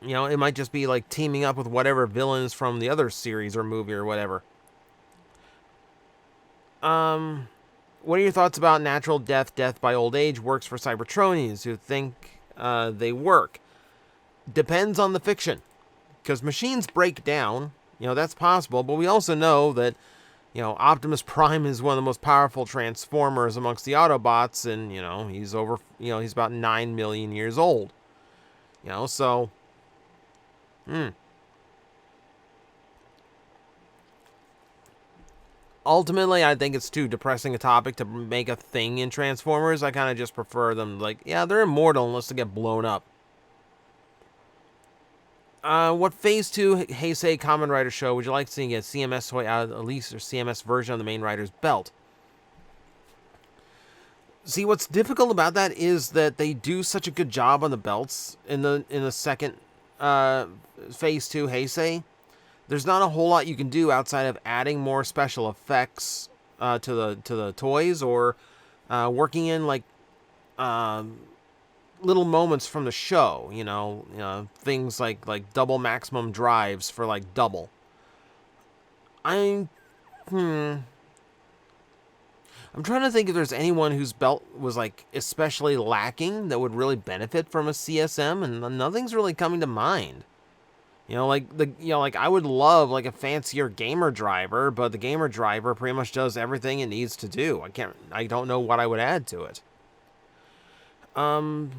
It might just be like teaming up with whatever villains from the other series or movie or whatever. What are your thoughts about natural death by old age works for Cybertronians who think they work? Depends on the fiction, because machines break down. That's possible, but we also know that Optimus Prime is one of the most powerful Transformers amongst the Autobots, and he's about 9 million years old. So ultimately, I think it's too depressing a topic to make a thing in Transformers. I kind of just prefer them like, yeah, they're immortal unless they get blown up. What Phase 2 Heisei Kamen Rider show would you like to see get CMS toy out of the least or CMS version of the main rider's belt? See, what's difficult about that is that they do such a good job on the belts in the second Phase 2 Heisei. There's not a whole lot you can do outside of adding more special effects to the toys or working in like little moments from the show, things like double maximum drives for like double. I'm trying to think if there's anyone whose belt was like especially lacking that would really benefit from a CSM, and nothing's really coming to mind. I would love like a fancier gamer driver, but the gamer driver pretty much does everything it needs to do. I don't know what I would add to it.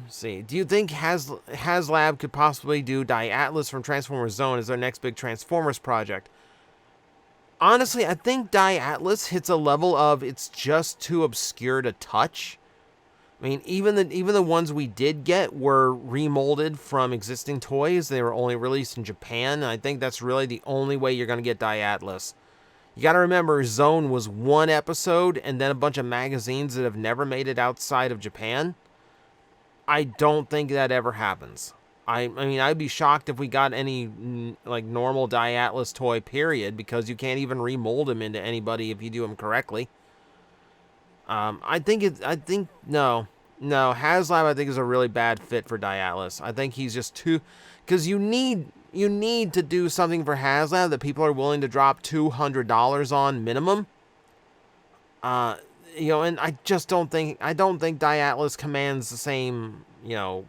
See. Do you think HasLab could possibly do Atlas from Transformers Zone as their next big Transformers project? Honestly, I think Atlas hits a level of it's just too obscure to touch. I mean, even the ones we did get were remolded from existing toys. They were only released in Japan, and I think that's really the only way you're going to get Atlas. You got to remember, Zone was one episode and then a bunch of magazines that have never made it outside of Japan. I don't think that ever happens. I mean, I'd be shocked if we got any, like, normal Diatlas toy, period, because you can't even remold him into anybody if you do him correctly. No, HasLab, I think, is a really bad fit for Diatlas. I think he's just too, because you need to do something for HasLab that people are willing to drop $200 on minimum. You know, and I don't think Diatlas commands the same, you know,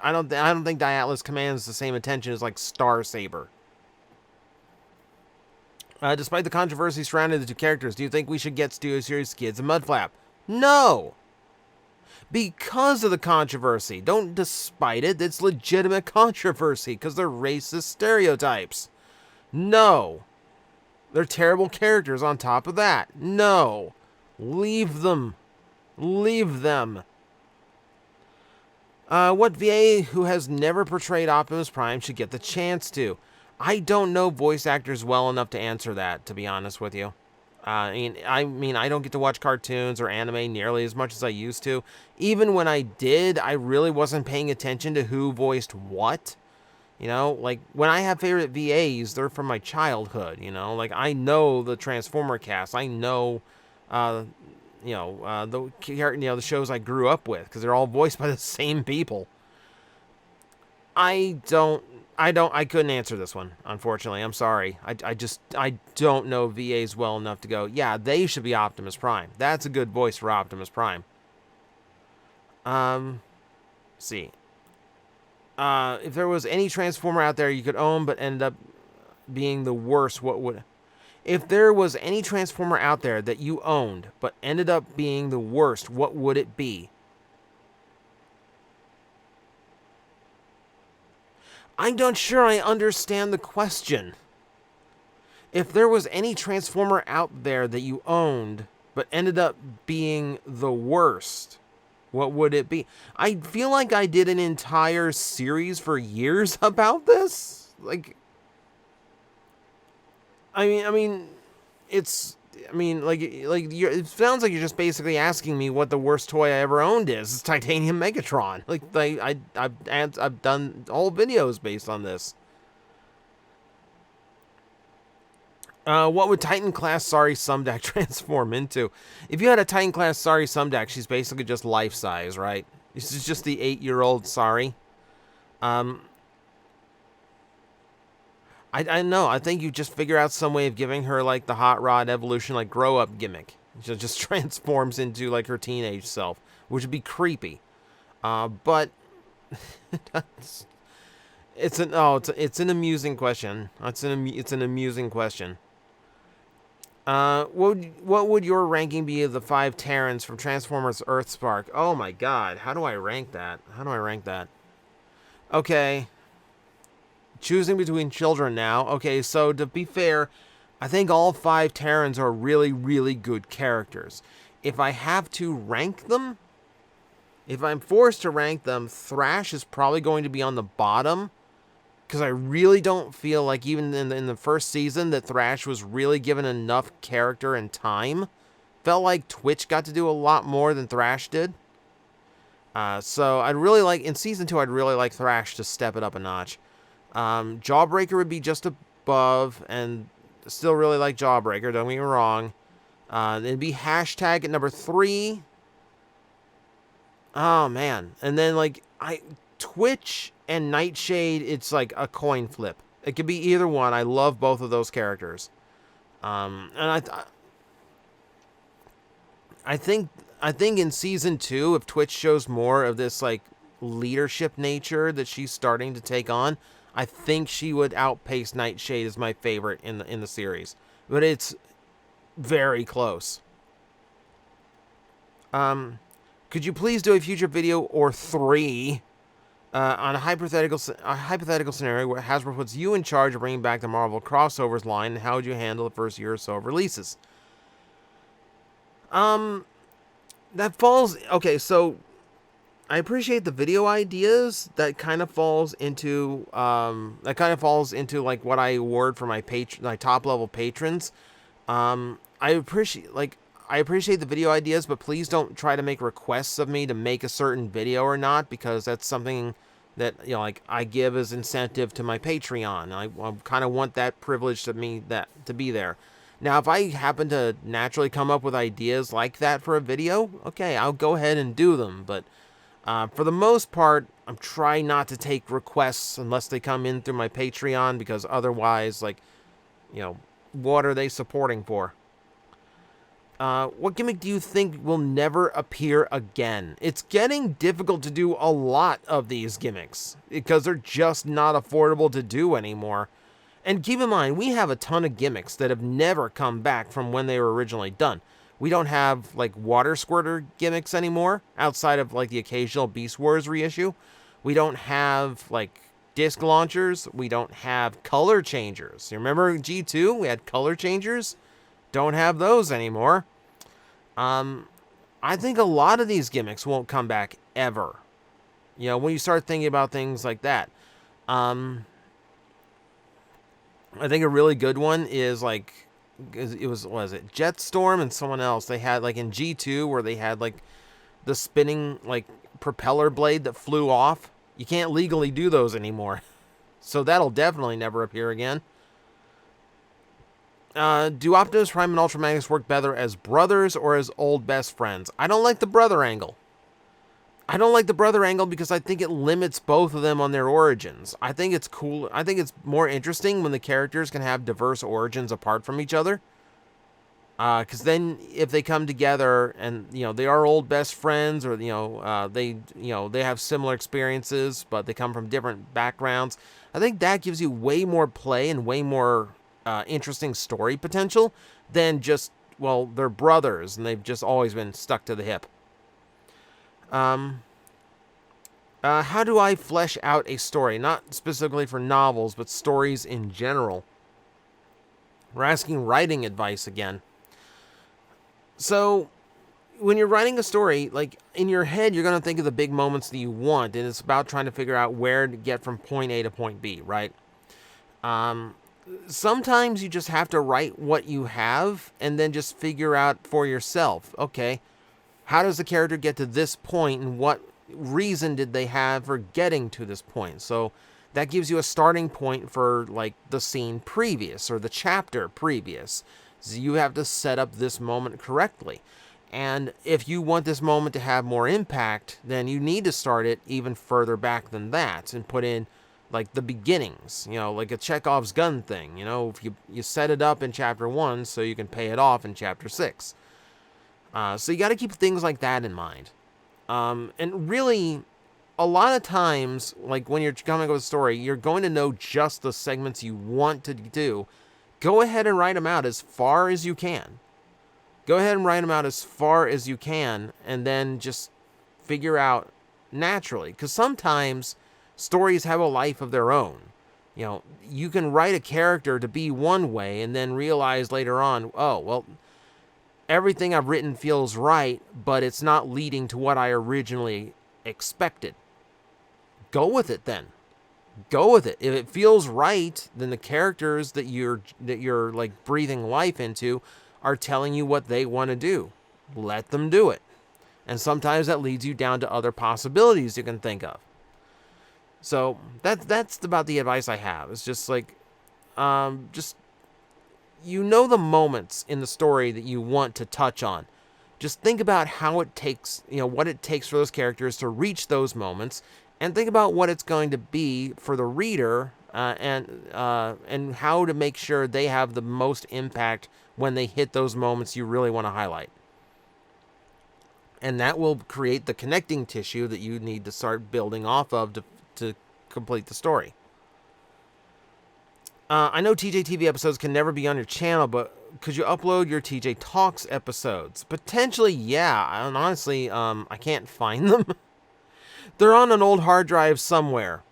I don't think Diatlas commands the same attention as, like, Star Saber. Despite the controversy surrounding the two characters, do you think we should get Studio Series Skids and Mudflap? No! Because of the controversy. Don't despite it. It's legitimate controversy because they're racist stereotypes. No. They're terrible characters on top of that. No. Leave them. Leave them. What VA who has never portrayed Optimus Prime should get the chance to? I don't know voice actors well enough to answer that, to be honest with you. I mean, I don't get to watch cartoons or anime nearly as much as I used to. Even when I did, I really wasn't paying attention to who voiced what. You know, like, when I have favorite VAs, they're from my childhood, you know? Like, I know the Transformer cast. I know, the shows I grew up with, because they're all voiced by the same people. I couldn't answer this one, unfortunately. I'm sorry. I don't know VAs well enough to go, yeah, they should be Optimus Prime. That's a good voice for Optimus Prime. See. If there was any Transformer out there you could own but ended up being the worst, what would... If there was any Transformer out there that you owned but ended up being the worst, what would it be? I'm not sure I understand the question. If there was any Transformer out there that you owned, but ended up being the worst, what would it be? I feel like I did an entire series for years about this. Like, it sounds like you're just basically asking me what the worst toy I ever owned is. It's Titanium Megatron. Like, I've done whole videos based on this. What would Titan class Sari Sumdac transform into? If you had a Titan class Sari Sumdac, she's basically just life size, right? This is just the 8-year-old Sari. I know. I think you just figure out some way of giving her, like, the Hot Rod evolution, like, grow-up gimmick. She just transforms into, like, her teenage self, which would be creepy. But it's an amusing question. It's an amusing question. What would your ranking be of the 5 Terrans from Transformers Earthspark? Oh my God, how do I rank that? Okay. Choosing between children now. Okay, so to be fair, I think all 5 Terrans are really, really good characters. If I have to rank them, if I'm forced to rank them, Thrash is probably going to be on the bottom, because I really don't feel like even in the first season that Thrash was really given enough character and time. Felt like Twitch got to do a lot more than Thrash did. So I'd really like, in season 2, I'd really like Thrash to step it up a notch. Jawbreaker would be just above, and still really like Jawbreaker, don't get me wrong. It'd be Hashtag at number 3. Oh, man. And then, like, Twitch and Nightshade, it's like a coin flip. It could be either one. I love both of those characters. And I think in season 2, if Twitch shows more of this, like, leadership nature that she's starting to take on, I think she would outpace Nightshade as my favorite in the series. But it's very close. Could you please do a future video or 3 on a hypothetical scenario where Hasbro puts you in charge of bringing back the Marvel crossovers line, and how would you handle the first year or so of releases? That falls... Okay, so I appreciate the video ideas. That kind of falls into like what I award for my top level patrons. I appreciate the video ideas, but please don't try to make requests of me to make a certain video or not, because that's something that, you know, like, I give as incentive to my Patreon. I kind of want that privilege to be there. Now, if I happen to naturally come up with ideas like that for a video, okay, I'll go ahead and do them. But for the most part, I'm trying not to take requests unless they come in through my Patreon, because otherwise, like, you know, what are they supporting for? What gimmick do you think will never appear again? It's getting difficult to do a lot of these gimmicks because they're just not affordable to do anymore. And keep in mind, we have a ton of gimmicks that have never come back from when they were originally done. We don't have, like, water squirter gimmicks anymore, outside of, like, the occasional Beast Wars reissue. We don't have, like, disc launchers. We don't have color changers. You remember G2? We had color changers. Don't have those anymore. I think a lot of these gimmicks won't come back ever. You know, when you start thinking about things like that. I think a really good one is, like, what was it, Jetstorm and someone else. They had, like, in G2, where they had, like, the spinning, like, propeller blade that flew off. You can't legally do those anymore. So that'll definitely never appear again. Do Optimus Prime and Ultra Magnus work better as brothers or as old best friends? I don't like the brother angle. I don't like the brother angle because I think it limits both of them on their origins. I think it's cool. I think it's more interesting when the characters can have diverse origins apart from each other. Because then if they come together and, you know, they are old best friends, or, you know, they have similar experiences, but they come from different backgrounds, I think that gives you way more play and way more interesting story potential than just, well, they're brothers and they've just always been stuck to the hip. How do I flesh out a story? Not specifically for novels, but stories in general. We're asking writing advice again. So, when you're writing a story, like, in your head, you're going to think of the big moments that you want, and it's about trying to figure out where to get from point A to point B, right? Sometimes you just have to write what you have, and then just figure out for yourself, okay, how does the character get to this point, and what reason did they have for getting to this point? So that gives you a starting point for, like, the scene previous or the chapter previous. So you have to set up this moment correctly. And if you want this moment to have more impact, then you need to start it even further back than that and put in, like, the beginnings, you know, like a Chekhov's gun thing. You know, if you set it up in chapter 1 so you can pay it off in chapter 6. So you got to keep things like that in mind. And really, a lot of times, like, when you're coming up with a story, you're going to know just the segments you want to do. Go ahead and write them out as far as you can. Go ahead and write them out as far as you can, and then just figure out naturally. Because sometimes stories have a life of their own. You know, you can write a character to be one way and then realize later on, oh, well, everything I've written feels right, but it's not leading to what I originally expected. Go with it then. Go with it. If it feels right, then the characters that you're like breathing life into are telling you what they want to do. Let them do it. And sometimes that leads you down to other possibilities you can think of. So that's about the advice I have. It's just like, just, you know, the moments in the story that you want to touch on. Just think about how it takes, you know, what it takes for those characters to reach those moments, and think about what it's going to be for the reader, and how to make sure they have the most impact when they hit those moments you really want to highlight. And that will create the connecting tissue that you need to start building off of to complete the story. I know TJ TV episodes can never be on your channel, but could you upload your TJ Talks episodes? Potentially, yeah. And honestly, I can't find them. They're on an old hard drive somewhere.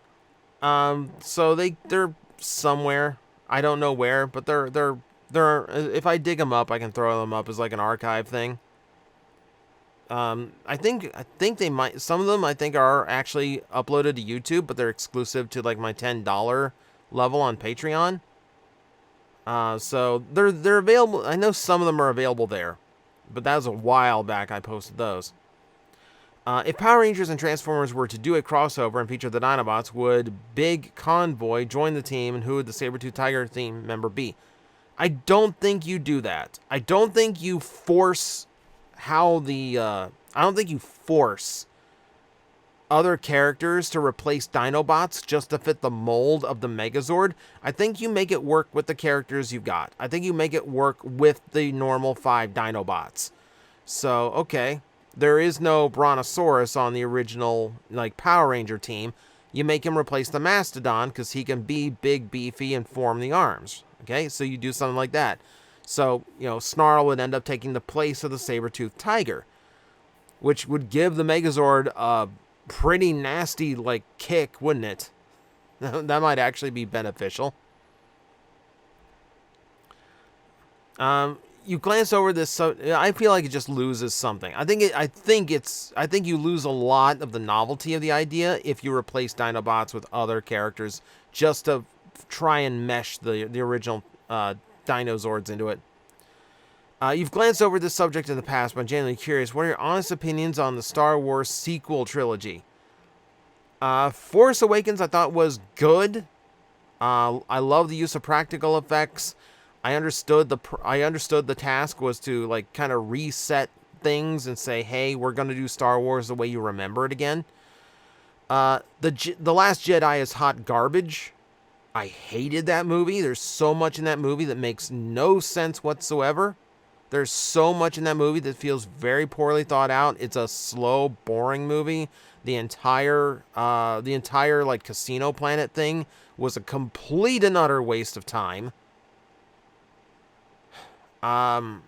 So they're somewhere. I don't know where, but they're if I dig them up, I can throw them up as like an archive thing. I think they might, some of them I think are actually uploaded to YouTube, but they're exclusive to like my $10 level on Patreon. So they're available. I know some of them are available there, but that was a while back I posted those. If Power Rangers and Transformers were to do a crossover and feature the Dinobots, would Big Convoy join the team, and who would the Saber-Tooth Tiger team member be? I don't think you do that. I don't think you force I don't think you force other characters to replace Dinobots just to fit the mold of the Megazord. I think you make it work with the characters you've got. I think you make it work with the normal 5 Dinobots. So, okay. There is no Brontosaurus on the original, like, Power Ranger team. You make him replace the Mastodon because he can be big, beefy, and form the arms. Okay, so you do something like that. So, Snarl would end up taking the place of the Saber-Tooth Tiger, which would give the Megazord a pretty nasty, like, kick, wouldn't it? That might actually be beneficial. You glance over this, so I feel like it just loses something. I think you lose a lot of the novelty of the idea if you replace Dinobots with other characters just to try and mesh the original Dinozords into it. You've glanced over this subject in the past, but I'm genuinely curious. What are your honest opinions on the Star Wars sequel trilogy? Force Awakens I thought was good. I love the use of practical effects. I understood the task was to like kind of reset things and say, hey, we're going to do Star Wars the way you remember it again. The Last Jedi is hot garbage. I hated that movie. There's so much in that movie that makes no sense whatsoever. There's so much in that movie that feels very poorly thought out. It's a slow, boring movie. The entire like Casino Planet thing was a complete and utter waste of time. Yeah,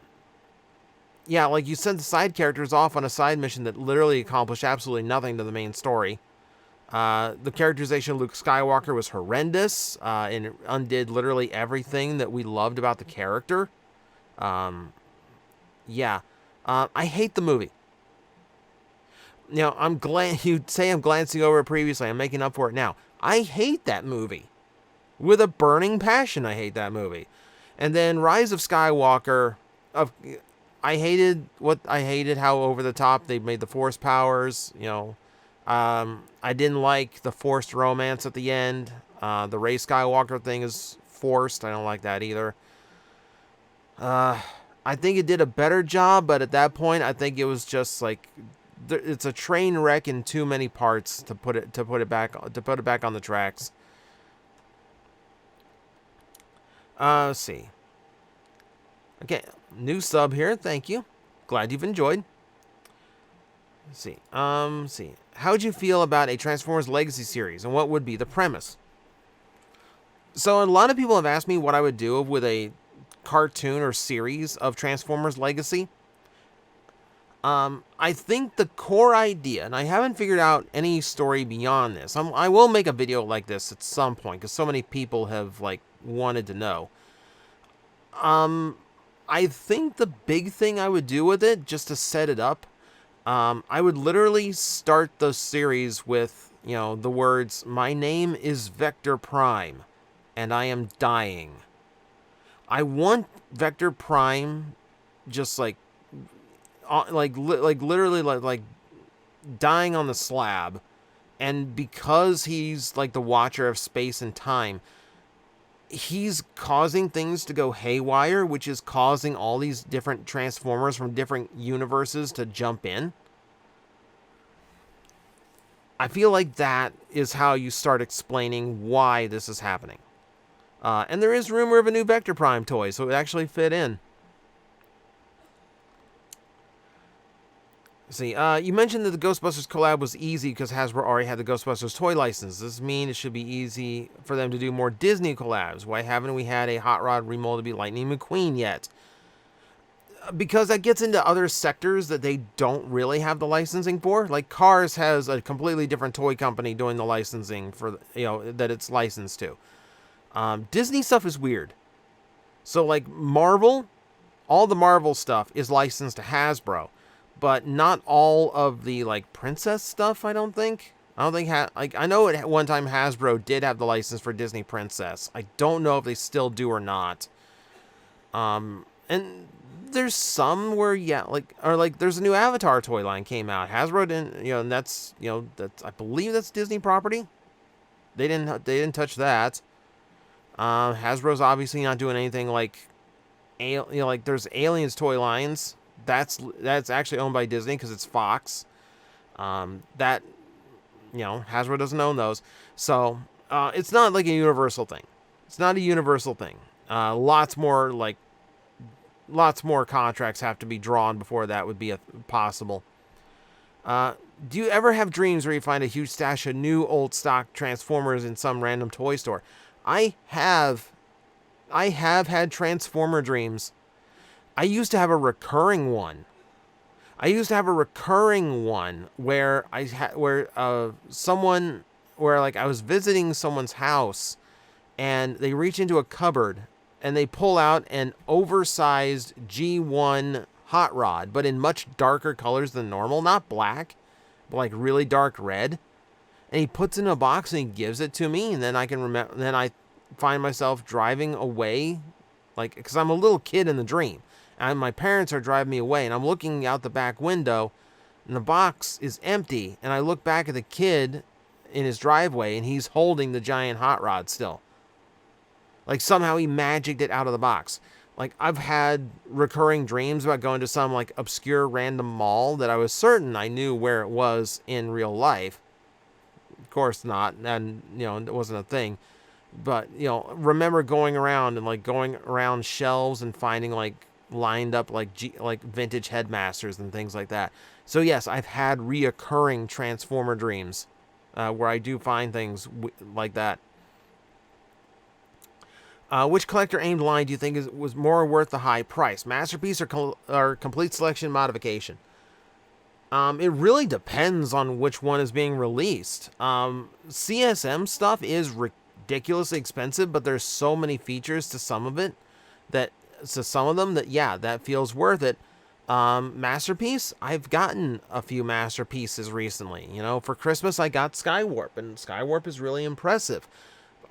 like you sent the side characters off on a side mission that literally accomplished absolutely nothing to the main story. The characterization of Luke Skywalker was horrendous, and it undid literally everything that we loved about the character. Yeah. I hate the movie. I'm glad you say I'm glancing over it previously. I'm making up for it now. I hate that movie. With a burning passion, I hate that movie. And then Rise of Skywalker, I hated how over the top they made the Force powers, I didn't like the forced romance at the end. The Rey Skywalker thing is forced. I don't like that either. I think it did a better job, but at that point, I think it was just like it's a train wreck in too many parts to put it back on the tracks. Let's see. Okay, new sub here. Thank you. Glad you've enjoyed. Let's see. How would you feel about a Transformers Legacy series, and what would be the premise? So a lot of people have asked me what I would do with a cartoon or series of Transformers Legacy. I think the core idea, and I haven't figured out any story beyond this. I will make a video like this at some point because so many people have like wanted to know. I think the big thing I would do with it, just to set it up, I would literally start the series with, the words, "My name is Vector Prime, and I am dying." I want Vector Prime just like literally dying on the slab, and because he's like the watcher of space and time, he's causing things to go haywire, which is causing all these different Transformers from different universes to jump in. I feel like that is how you start explaining why this is happening. And there is rumor of a new Vector Prime toy, so it would actually fit in. See, you mentioned that the Ghostbusters collab was easy because Hasbro already had the Ghostbusters toy license. Does this mean it should be easy for them to do more Disney collabs? Why haven't we had a Hot Rod remold to be Lightning McQueen yet? Because that gets into other sectors that they don't really have the licensing for. Like Cars has a completely different toy company doing the licensing for, that it's licensed to. Disney stuff is weird. So like Marvel, all the Marvel stuff is licensed to Hasbro. but not all of the like princess stuff. I don't think. Like I know at one time Hasbro did have the license for Disney Princess. I don't know if they still do or not. And there's some where like there's a new Avatar toy line came out. Hasbro didn't, and that's I believe that's Disney property. They didn't touch that. Hasbro's obviously not doing anything like like there's Aliens toy lines. That's actually owned by Disney because it's Fox. That Hasbro doesn't own those, so it's not like a universal thing. It's not a universal thing. Lots more contracts have to be drawn before that would be possible. Do you ever have dreams where you find a huge stash of new old stock Transformers in some random toy store? I have had Transformer dreams. I used to have a recurring one. Where I was visiting someone's house and they reach into a cupboard and they pull out an oversized G1 hot rod, but in much darker colors than normal, not black, but like really dark red. And he puts it in a box and he gives it to me, and then I can remember. Then I find myself driving away, like because I'm a little kid in the dream, and my parents are driving me away, and I'm looking out the back window, and the box is empty, and I look back at the kid in his driveway, and he's holding the giant hot rod still. Like somehow he magicked it out of the box. Like I've had recurring dreams about going to some like obscure random mall that I was certain I knew where it was in real life. Of course not, and it wasn't a thing. But remember going around shelves and finding like lined up like vintage headmasters and things like that. So yes, I've had reoccurring Transformer dreams where I do find things like that. Which collector aimed line do you think was more worth the high price? Masterpiece or complete selection modification? It really depends on which one is being released. CSM stuff is ridiculously expensive, but there's so many features to some of them that feels worth it. Masterpiece, I've gotten a few masterpieces recently. For Christmas I got Skywarp, and Skywarp is really impressive.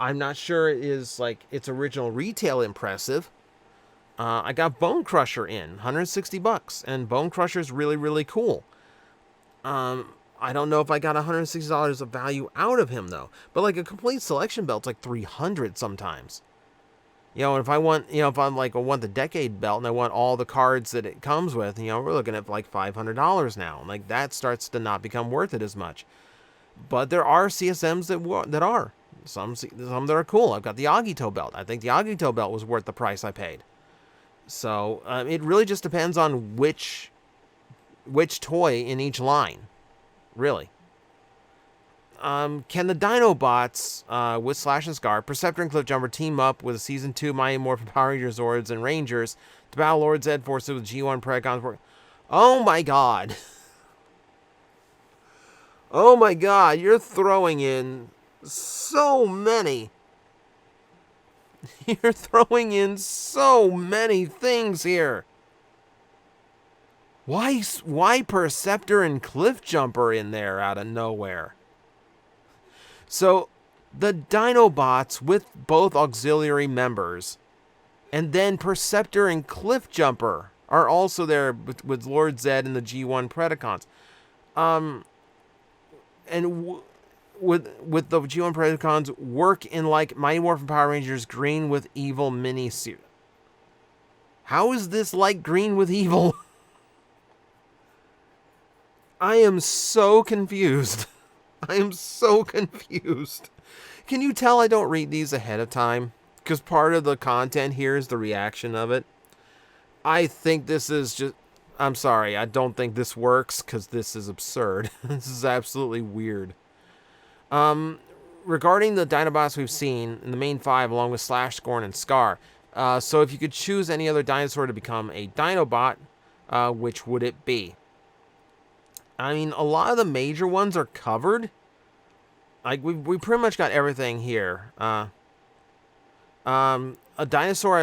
I'm not sure it is like its original retail impressive. I got Bone Crusher in $160, and Bone Crusher is really, really cool. I don't know if I got $160 of value out of him though, but like a complete selection belt's like $300 sometimes. And if I want, if I'm like I want the decade belt and I want all the cards that it comes with, we're looking at like $500 now, and like that starts to not become worth it as much. But there are CSMs that are. Some that are cool. I've got the Agito belt. I think the Agito belt was worth the price I paid. So it really just depends on which toy in each line, really. Can the Dinobots with Slash and Scar, Perceptor and Cliffjumper team up with a Season 2 Mighty Morphin Power Rangers, Zords, and Rangers to battle Lord Zed forces with G1 Predacons? Oh my god. Oh my god, you're throwing in so many. You're throwing in so many things here. Why Perceptor and Cliffjumper in there out of nowhere? So, the Dinobots with both auxiliary members, and then Perceptor and Cliffjumper are also there with Lord Zed and the G1 Predacons. With the G1 Predacons work in like Mighty Morphin Power Rangers Green with Evil mini-series. How is this like Green with Evil? I am so confused. I am so confused. Can you tell I don't read these ahead of time? Because part of the content here is the reaction of it. I think this is just... I'm sorry, I don't think this works because this is absurd. This is absolutely weird. Regarding the Dinobots we've seen in the main 5 along with Slash, Scorn, and Scar. So if you could choose any other dinosaur to become a Dinobot, which would it be? I mean, a lot of the major ones are covered. Like, we pretty much got everything here. A dinosaur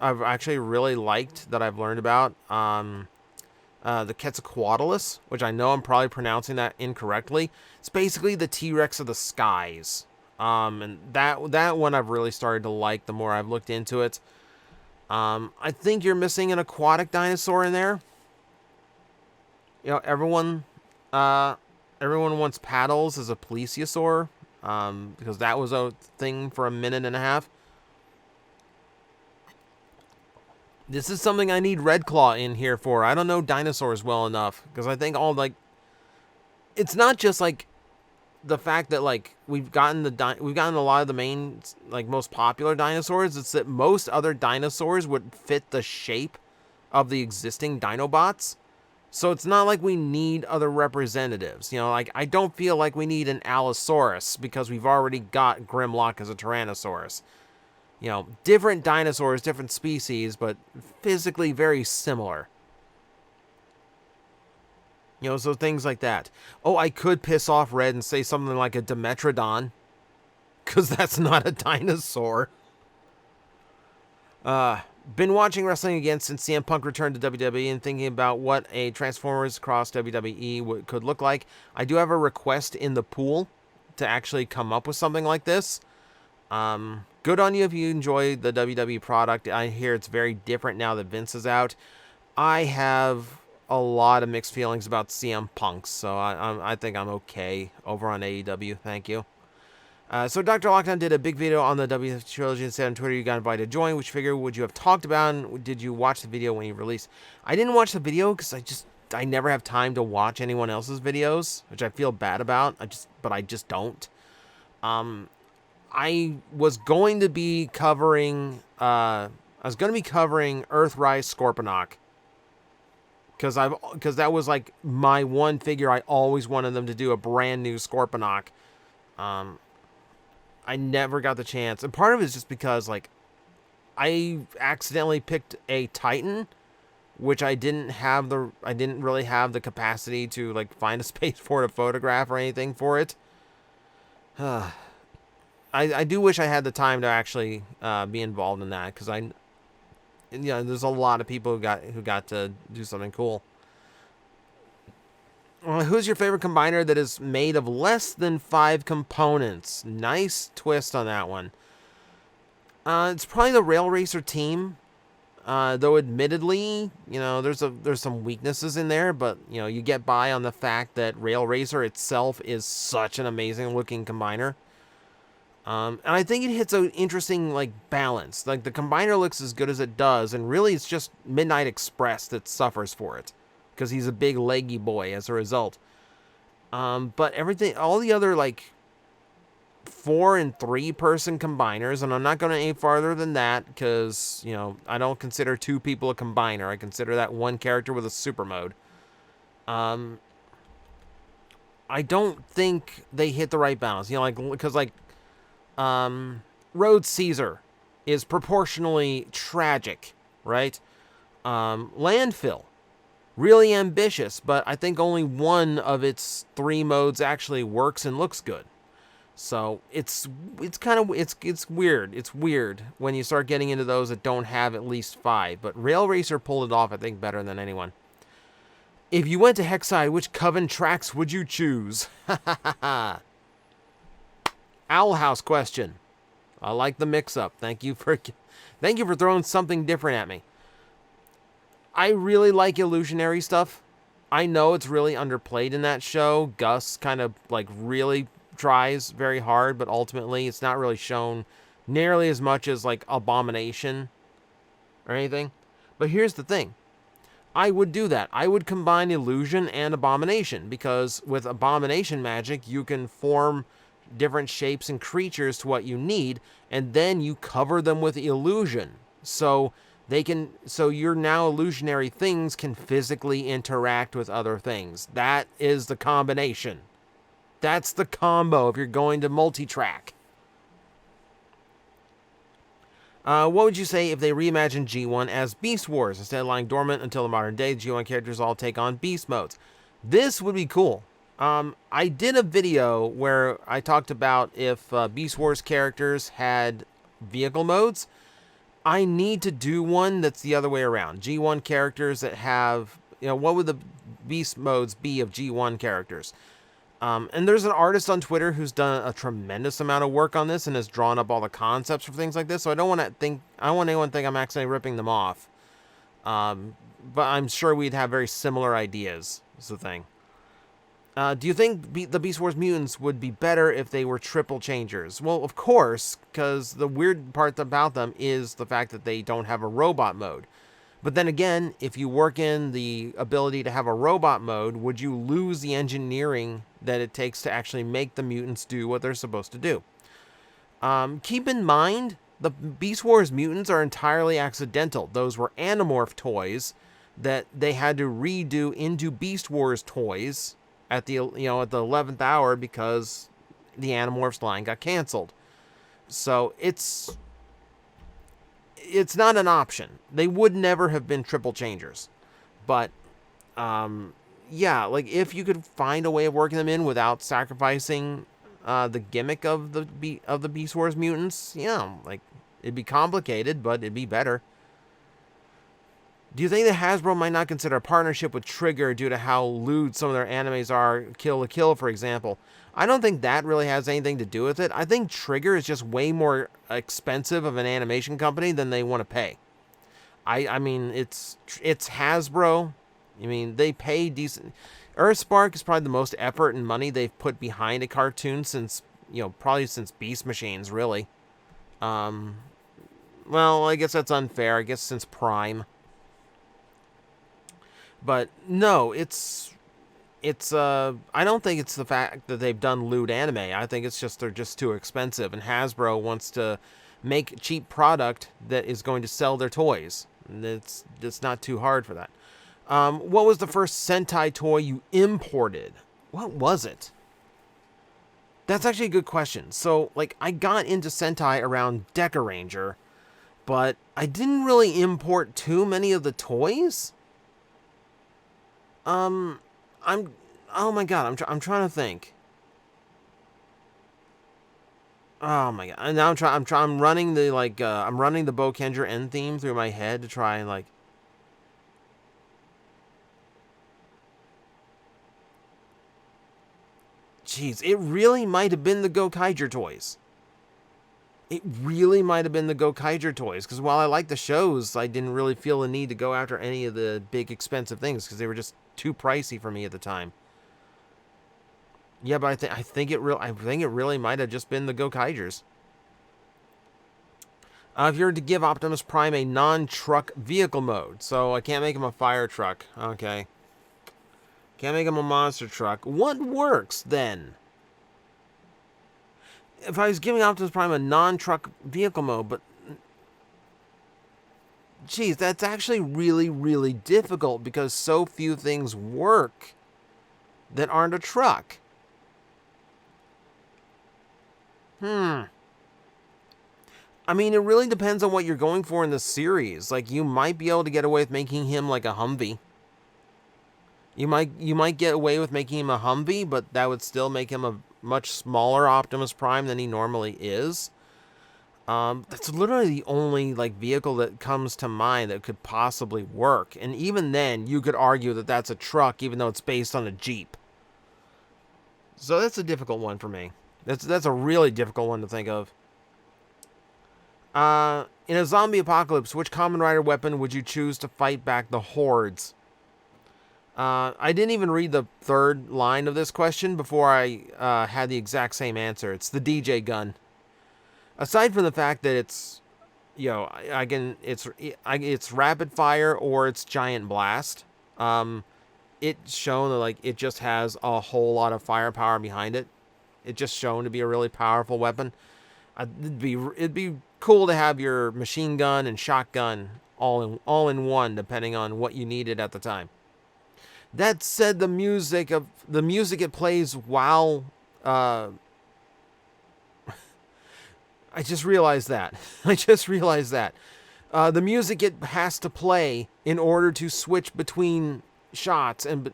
I've actually really liked that I've learned about, the Quetzalcoatlus, which I know I'm probably pronouncing that incorrectly. It's basically the T-Rex of the skies. And that one I've really started to like the more I've looked into it. I think you're missing an aquatic dinosaur in there. You know, everyone wants paddles as a plesiosaur, because that was a thing for a minute and a half. This is something I need Red Claw in here for. I don't know dinosaurs well enough, because I think it's not just like the fact that like we've gotten a lot of the main like most popular dinosaurs. It's that most other dinosaurs would fit the shape of the existing Dinobots. So it's not like we need other representatives. You know, like I don't feel like we need an Allosaurus because we've already got Grimlock as a Tyrannosaurus. You know, different dinosaurs, different species, but physically very similar. You know, so things like that. Oh, I could piss off Red and say something like a Dimetrodon, because that's not a dinosaur. Been watching wrestling again since CM Punk returned to WWE and thinking about what a Transformers cross WWE could look like. I do have a request in the pool to actually come up with something like this. Good on you if you enjoy the WWE product. I hear it's very different now that Vince is out. I have a lot of mixed feelings about CM Punk, so I think I'm okay over on AEW. Thank you. So Dr. Lockdown did a big video on the W trilogy and said on Twitter you got invited to join. Which figure would you have talked about, and did you watch the video when you released? I didn't watch the video because I never have time to watch anyone else's videos, which I feel bad about. But I just don't. I was going to be covering Earthrise Scorponok. Because that was like my one figure I always wanted them to do, a brand new Scorponok. I never got the chance. And part of it is just because like I accidentally picked a Titan, which I didn't really have the capacity to like find a space for to photograph or anything for it. I do wish I had the time to actually be involved in that, because there's a lot of people who got to do something cool. Who's your favorite combiner that is made of less than 5 components? Nice twist on that one. It's probably the Rail Racer team. Though admittedly, you know, there's some weaknesses in there, but you know, you get by on the fact that Rail Racer itself is such an amazing looking combiner. And I think it hits an interesting like balance. Like the combiner looks as good as it does, and really it's just Midnight Express that suffers for it, because he's a big leggy boy as a result. But everything, all the other like 4 and 3 person combiners, and I'm not going to aim farther than that, because you know I don't consider 2 people a combiner. I consider that one character with a super mode. I don't think they hit the right balance. You know, like because like Road Caesar is proportionally tragic, right? Landfill, really ambitious, but I think only one of its 3 modes actually works and looks good. So it's weird. It's weird when you start getting into those that don't have at least 5. But Rail Racer pulled it off, I think, better than anyone. If you went to Hexside, which Coven tracks would you choose? Owl House question. I like the mix-up. Thank you for throwing something different at me. I really like illusionary stuff. I know it's really underplayed in that show. Gus kind of like really tries very hard, but ultimately it's not really shown nearly as much as like Abomination or anything. But here's the thing. I would do that. I would combine illusion and Abomination, because with Abomination magic you can form different shapes and creatures to what you need, and then you cover them with illusion. So your now illusionary things can physically interact with other things. That is the combination. That's the combo if you're going to multi-track. What would you say if they reimagined G1 as Beast Wars instead of lying dormant until the modern day? G1 characters all take on beast modes. This would be cool. I did a video where I talked about if Beast Wars characters had vehicle modes. I need to do one that's the other way around. G1 characters that have what would the beast modes be of G1 characters? And there's an artist on Twitter who's done a tremendous amount of work on this and has drawn up all the concepts for things like this. So I don't want anyone to think I'm accidentally ripping them off. But I'm sure we'd have very similar ideas, is the thing. Do you think the Beast Wars mutants would be better if they were triple changers? Well, of course, because the weird part about them is the fact that they don't have a robot mode. But then again, if you work in the ability to have a robot mode, would you lose the engineering that it takes to actually make the mutants do what they're supposed to do? Keep in mind, the Beast Wars mutants are entirely accidental. Those were Animorph toys that they had to redo into Beast Wars toys at the 11th hour because the Animorphs line got canceled. So it's not an option. They would never have been triple changers. But yeah, like if you could find a way of working them in without sacrificing the gimmick of the Beast Wars mutants, like it'd be complicated, but it'd be better. Do you think that Hasbro might not consider a partnership with Trigger due to how lewd some of their animes are? Kill la Kill, for example. I don't think that really has anything to do with it. I think Trigger is just way more expensive of an animation company than they want to pay. I mean, it's Hasbro. I mean, they pay decent. Earthspark is probably the most effort and money they've put behind a cartoon since, probably since Beast Machines, really. Well, I guess that's unfair. I guess since Prime. But no, I don't think it's the fact that they've done lewd anime. I think it's just they're just too expensive, and Hasbro wants to make cheap product that is going to sell their toys. And it's not too hard for that. What was the first Sentai toy you imported? What was it? That's actually a good question. So, like, I got into Sentai around Deca Ranger, but I didn't really import too many of the toys. Oh my god, I'm trying to think. Oh my god, and now I'm running the I'm running the Bokenger end theme through my head to try and jeez, it really might have been the Gokaiger toys. It really might have been the Gokaiger toys, because while I like the shows, I didn't really feel the need to go after any of the big expensive things because they were just too pricey for me at the time. Yeah, but I think it really might have just been the Gokaigers. If you were to give Optimus Prime a non-truck vehicle mode, so I can't make him a fire truck. Okay. Can't make him a monster truck. What works then? If I was giving Optimus Prime a non-truck vehicle mode, but geez, that's actually really, really difficult because so few things work that aren't a truck. I mean, it really depends on what you're going for in the series. Like, you might be able to get away with making him like a Humvee. You might get away with making him a Humvee, but that would still make him a much smaller Optimus Prime than he normally is. That's literally the only vehicle that comes to mind that could possibly work. And even then, you could argue that that's a truck, even though it's based on a Jeep. So that's a difficult one for me. That's a really difficult one to think of. In a zombie apocalypse, which Kamen Rider weapon would you choose to fight back the hordes? I didn't even read the third line of this question before I had the exact same answer. It's the DJ gun. Aside from the fact that it's, it's rapid fire or it's giant blast. It's shown that it just has a whole lot of firepower behind it. It's just shown to be a really powerful weapon. It'd be cool to have your machine gun and shotgun all in one, depending on what you needed at the time. That said, the music it plays while I just realized that. The music it has to play in order to switch between shots and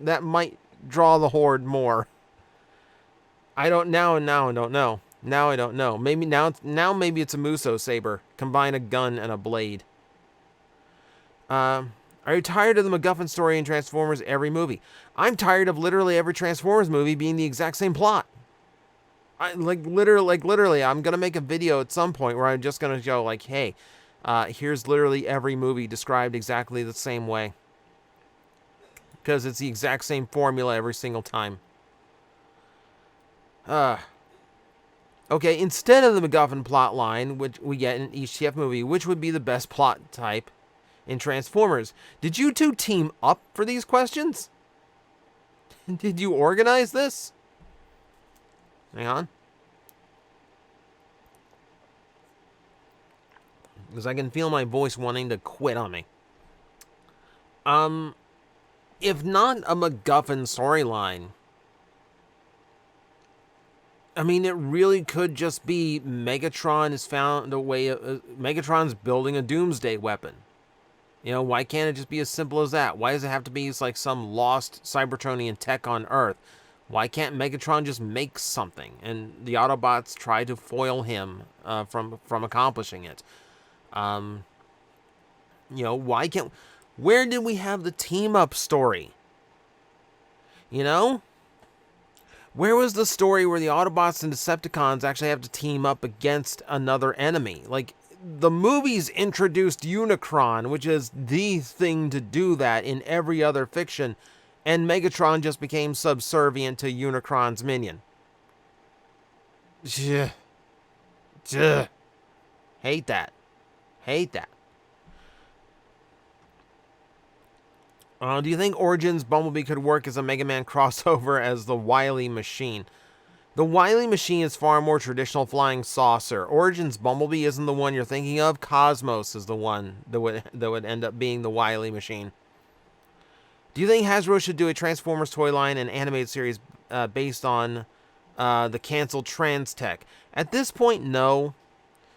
that might draw the horde more. I don't know. Now I don't know. Maybe maybe it's a Muso saber. Combine a gun and a blade. Are you tired of the MacGuffin story in Transformers every movie? I'm tired of literally every Transformers movie being the exact same plot. Literally, I'm gonna make a video at some point where I'm just gonna show like, hey, here's literally every movie described exactly the same way, because it's the exact same formula every single time. Okay, instead of the MacGuffin plot line, which we get in each TF movie, which would be the best plot type in Transformers? Did you two team up for these questions? Did you organize this? Hang on. Because I can feel my voice wanting to quit on me. If not a MacGuffin storyline, I mean, it really could just be Megatron has found a way of... Megatron's building a doomsday weapon. You know, why can't it just be as simple as that? Why does it have to be like some lost Cybertronian tech on Earth? Why can't Megatron just make something and the Autobots try to foil him from accomplishing it? You know, why can't... Where did we have the team-up story? You know? Where was the story where the Autobots and Decepticons actually have to team up against another enemy? Like, the movies introduced Unicron, which is the thing to do that in every other fiction, and Megatron just became subservient to Unicron's minion. Hate that. Hate that. Do you think Origins Bumblebee could work as a Mega Man crossover as the Wily Machine? The Wily Machine is far more traditional flying saucer. Origins Bumblebee isn't the one you're thinking of. Cosmos is the one that would end up being the Wily Machine. Do you think Hasbro should do a Transformers toy line and animated series based on the canceled Transtech? At this point, no.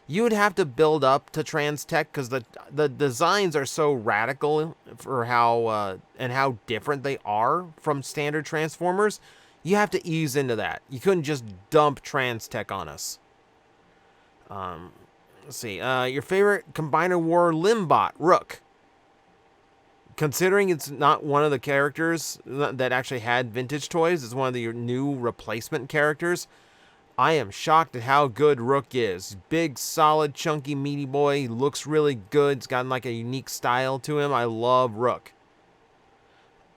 You would have to build up to Transtech because the designs are so radical for how different they are from standard Transformers. You have to ease into that. You couldn't just dump Transtech on us. Let's see. Your favorite Combiner War Limbot, Rook. Considering it's not one of the characters that actually had vintage toys, it's one of the new replacement characters. I am shocked at how good Rook is. Big, solid, chunky, meaty boy. He looks really good. It's got like a unique style to him. I love Rook.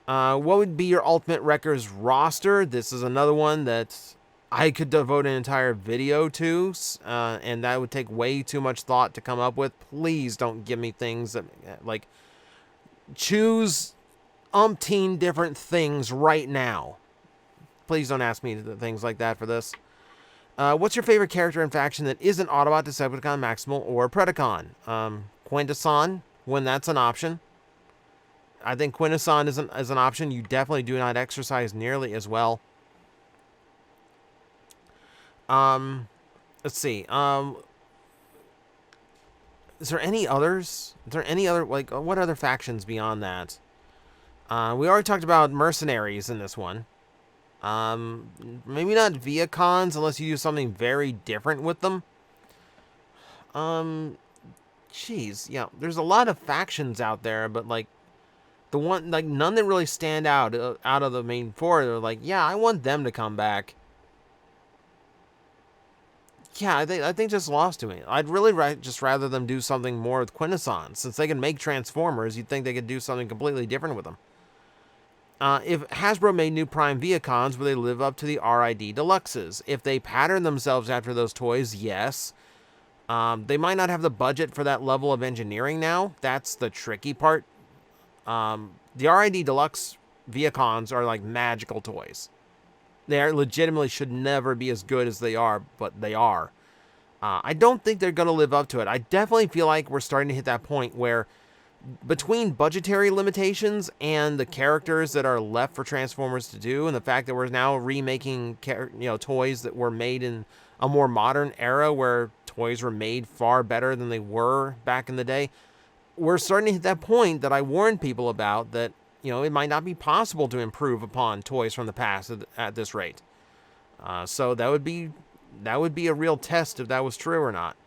What would be your Ultimate Wreckers roster? This is another one that I could devote an entire video to, and that would take way too much thought to come up with. Please don't give me things that, like, choose umpteen different things right now. Please don't ask me things like that for this. What's your favorite character and faction that isn't Autobot, Decepticon, Maximal, or Predacon? Quintesson, when that's an option. I think Quintesson is an option you definitely do not exercise nearly as well. Let's see. Is there any others? Is there any other, like, what other factions beyond that? We already talked about mercenaries in this one. Maybe not Viacons unless you do something very different with them. Jeez, yeah, there's a lot of factions out there, but like none that really stand out of the main four. They're like, yeah, I want them to come back. Yeah, I think just lost to me. I'd really just rather them do something more with Quintesson. Since they can make Transformers, you'd think they could do something completely different with them. If Hasbro made new Prime Viacons, would they live up to the RID Deluxes? If they pattern themselves after those toys, yes. They might not have the budget for that level of engineering now. That's the tricky part. The RID Deluxe Viacons are like magical toys. They are legitimately should never be as good as they are, but they are. I don't think they're going to live up to it. I definitely feel like we're starting to hit that point where between budgetary limitations and the characters that are left for Transformers to do, and the fact that we're now remaking toys that were made in a more modern era where toys were made far better than they were back in the day, we're starting to hit that point that I warned people about, that it might not be possible to improve upon toys from the past at this rate. So that would be a real test if that was true or not.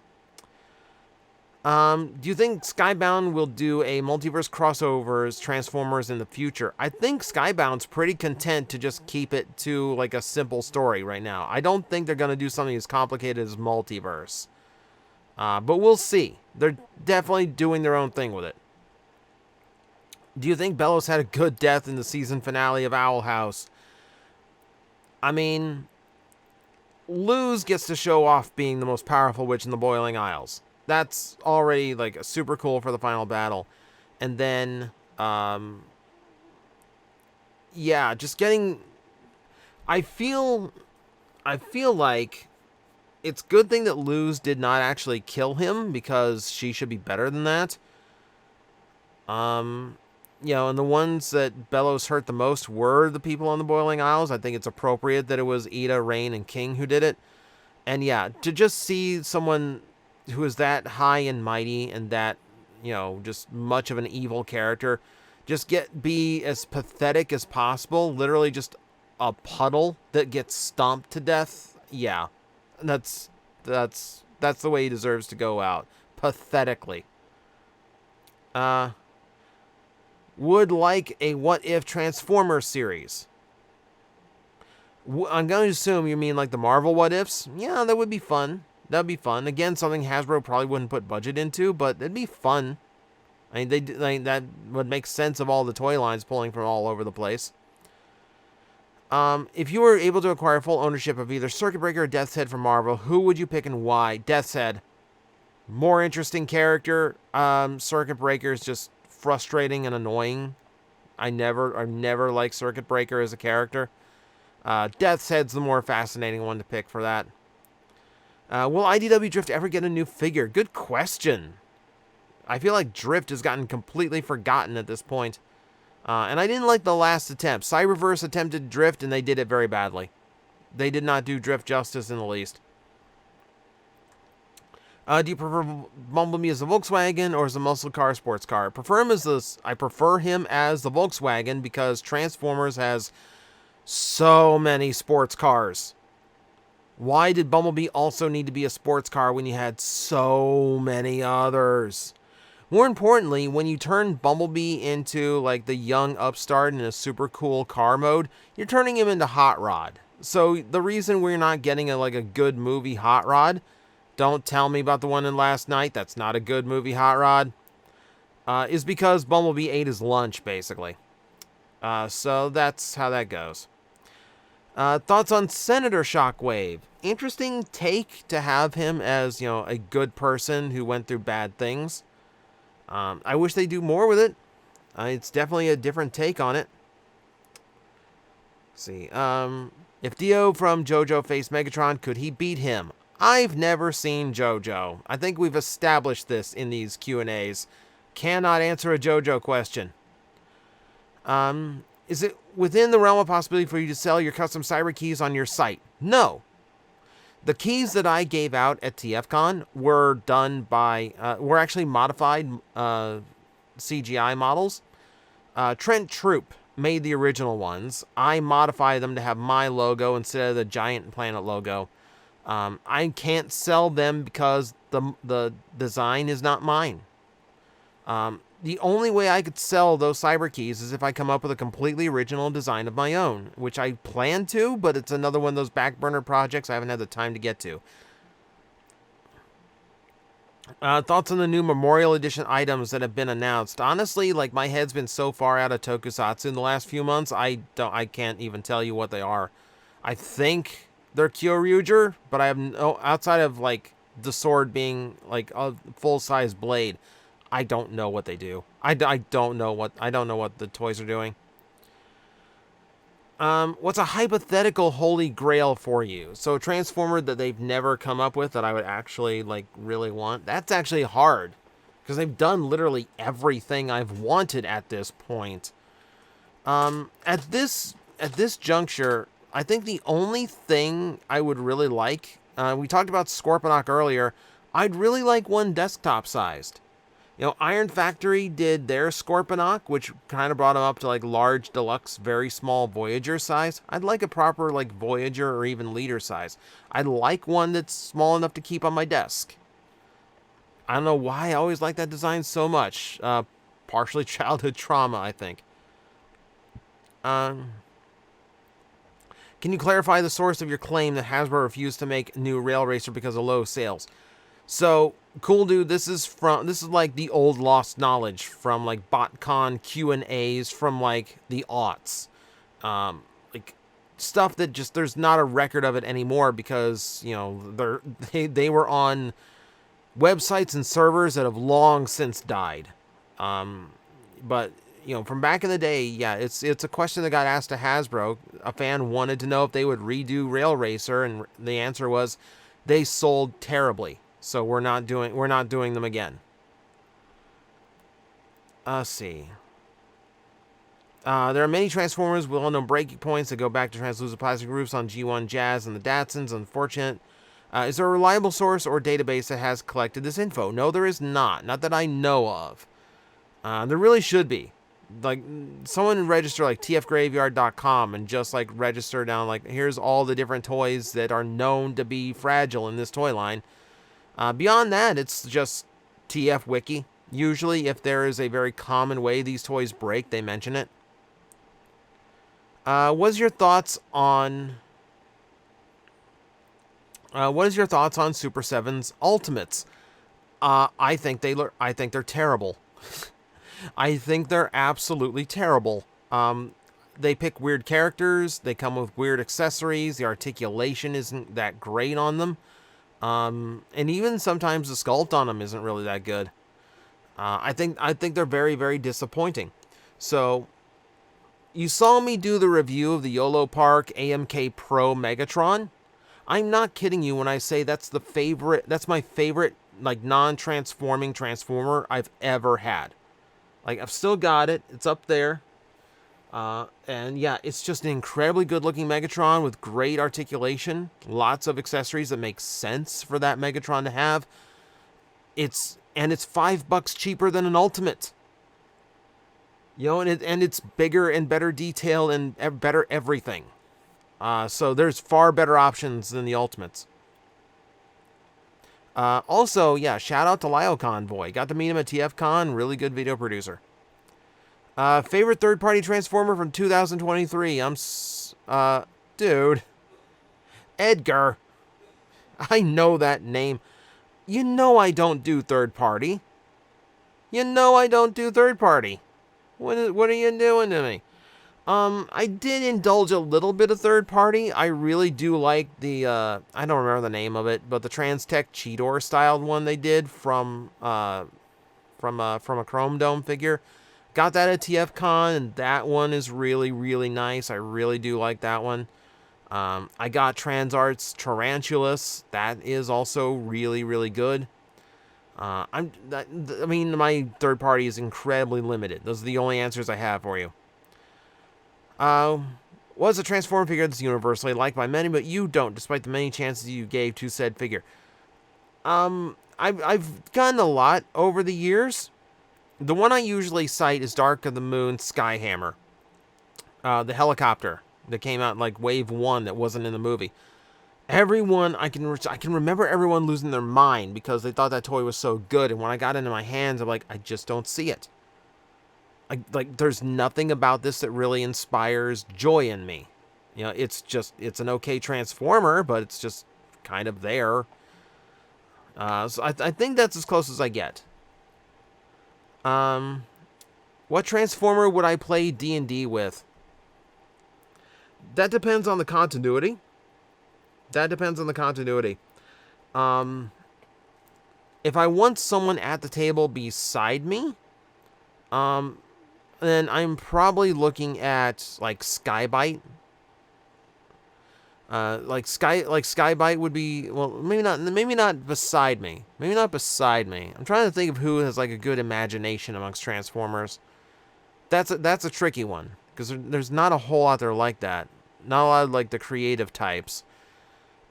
Do you think Skybound will do a multiverse crossovers Transformers in the future? I think Skybound's pretty content to just keep it to like a simple story right now. I don't think they're going to do something as complicated as multiverse. But we'll see. They're definitely doing their own thing with it. Do you think Bellows had a good death in the season finale of Owl House? I mean, Luz gets to show off being the most powerful witch in the Boiling Isles. That's already like super cool for the final battle. And then, yeah, just getting, I feel like it's a good thing that Luz did not actually kill him, because she should be better than that. You know, and the ones that Bellows hurt the most were the people on the Boiling Isles. I think it's appropriate that it was Ida, Rain, and King who did it. And yeah, to just see someone who is that high and mighty and that, you know, just much of an evil character, just be as pathetic as possible, literally just a puddle that gets stomped to death. Yeah, that's the way he deserves to go out, pathetically. Would like a What If Transformers series. I'm going to assume you mean like the Marvel What Ifs. Yeah, that would be fun. That would be fun. Again, something Hasbro probably wouldn't put budget into, but it'd be fun. I mean, that would make sense of all the toy lines pulling from all over the place. If you were able to acquire full ownership of either Circuit Breaker or Death's Head from Marvel, who would you pick and why? Death's Head. More interesting character. Circuit Breaker is just frustrating and annoying. I never liked Circuit Breaker as a character. Death's Head's the more fascinating one to pick for that. Will IDW Drift ever get a new figure? Good question. I feel like Drift has gotten completely forgotten at this point. And I didn't like the last attempt. Cyberverse attempted Drift and they did it very badly. They did not do Drift justice in the least. Do you prefer Bumblebee as a Volkswagen or as a muscle car, sports car? I prefer him as the Volkswagen because Transformers has so many sports cars. Why did Bumblebee also need to be a sports car when you had so many others? More importantly, when you turn Bumblebee into like the young upstart in a super cool car mode, you're turning him into Hot Rod. So the reason we're not getting a good movie Hot Rod, don't tell me about the one in Last Night, that's not a good movie Hot Rod, is because Bumblebee ate his lunch, basically. So that's how that goes. Thoughts on Senator Shockwave? Interesting take to have him as, a good person who went through bad things. I wish they do more with it. It's definitely a different take on it. Let's see. If Dio from JoJo faced Megatron, could he beat him? I've never seen JoJo. I think we've established this in these Q&As. Cannot answer a JoJo question. Is it within the realm of possibility for you to sell your custom cyber keys on your site? No. The keys that I gave out at TFCon were done by, were actually modified CGI models. Trent Troop made the original ones. I modified them to have my logo instead of the Giant Planet logo. I can't sell them because the design is not mine. The only way I could sell those cyber keys is if I come up with a completely original design of my own, which I plan to, but it's another one of those back burner projects I haven't had the time to get to. Thoughts on the new Memorial Edition items that have been announced? Honestly, my head's been so far out of Tokusatsu in the last few months, I can't even tell you what they are. I think they're Kyoryuger, but I have no, outside of the sword being a full-size blade, I don't know what they do. I don't know what the toys are doing. What's a hypothetical holy grail for you? So a Transformer that they've never come up with that I would actually really want. That's actually hard because they've done literally everything I've wanted at this point. At this juncture, I think the only thing I would really like, we talked about Scorponok earlier. I'd really like one desktop sized. Iron Factory did their Scorponok, which kind of brought them up to large, deluxe, very small Voyager size. I'd like a proper Voyager or even Leader size. I'd like one that's small enough to keep on my desk. I don't know why I always like that design so much. Partially childhood trauma, I think. Can you clarify the source of your claim that Hasbro refused to make new Rail Racer because of low sales? So, cool dude, this is like the old lost knowledge from like BotCon Q&As from like the aughts. Like stuff that just there's not a record of it anymore because, you know, they were on websites and servers that have long since died. But you know, from back in the day, yeah, it's a question that got asked to Hasbro. A fan wanted to know if they would redo Rail Racer, and the answer was they sold terribly. So we're not doing them again. Let's see. There are many Transformers with well-known breaking points that go back to translucent plastic roofs on G1 Jazz and the Datsuns. Unfortunate. Is there a reliable source or database that has collected this info? No, there is not. Not that I know of. There really should be. Like, someone register like tfgraveyard.com and just like register down like, here's all the different toys that are known to be fragile in this toy line. Beyond that, it's just TF Wiki. Usually, if there is a very common way these toys break, they mention it. What is your thoughts on Super 7's Ultimates? I think they're terrible. I think they're absolutely terrible. They pick weird characters. They come with weird accessories. The articulation isn't that great on them. And even sometimes the sculpt on them isn't really that good. I think they're very, very disappointing. So, you saw me do the review of the YOLO Park AMK Pro Megatron. I'm not kidding you when I say that's my favorite, like, non-transforming Transformer I've ever had. Like, I've still got it. It's up there. And yeah, it's just an incredibly good-looking Megatron with great articulation. Lots of accessories that make sense for that Megatron to have. It's $5 cheaper than an Ultimate. You know, and it's bigger and better detail and better everything. So there's far better options than the Ultimates. Also, yeah, shout out to Lyle Convoy. Got to meet him at TFCon. Really good video producer. Favorite third-party Transformer from 2023. Dude. Edgar. I know that name. You know I don't do third-party. You know I don't do third-party. What are you doing to me? I did indulge a little bit of third-party. I really do like the, I don't remember the name of it, but the Transtech Cheetor-styled one they did from a Chrome Dome figure. Got that at TFCon, and that one is really, really nice. I really do like that one. I got Transart's Tarantulas. That is also really, really good. I mean, my third party is incredibly limited. Those are the only answers I have for you. Was a Transformer figure that's universally liked by many, but you don't, despite the many chances you gave to said figure? I've gotten a lot over the years. The one I usually cite is Dark of the Moon Skyhammer. The helicopter that came out in like Wave 1 that wasn't in the movie. Everyone, I can remember everyone losing their mind because they thought that toy was so good, and when I got it into my hands, I'm like, I just don't see it. Like there's nothing about this that really inspires joy in me. You know, it's an okay Transformer, but it's just kind of there. So I think that's as close as I get. What Transformer would I play D&D with? That depends on the continuity. If I want someone at the table beside me, then I'm probably looking at like Skybite. Like Skybite would be, well, maybe not beside me. I'm trying to think of who has like a good imagination amongst Transformers. That's a tricky one because there's not a whole lot there like that. Not a lot of like the creative types.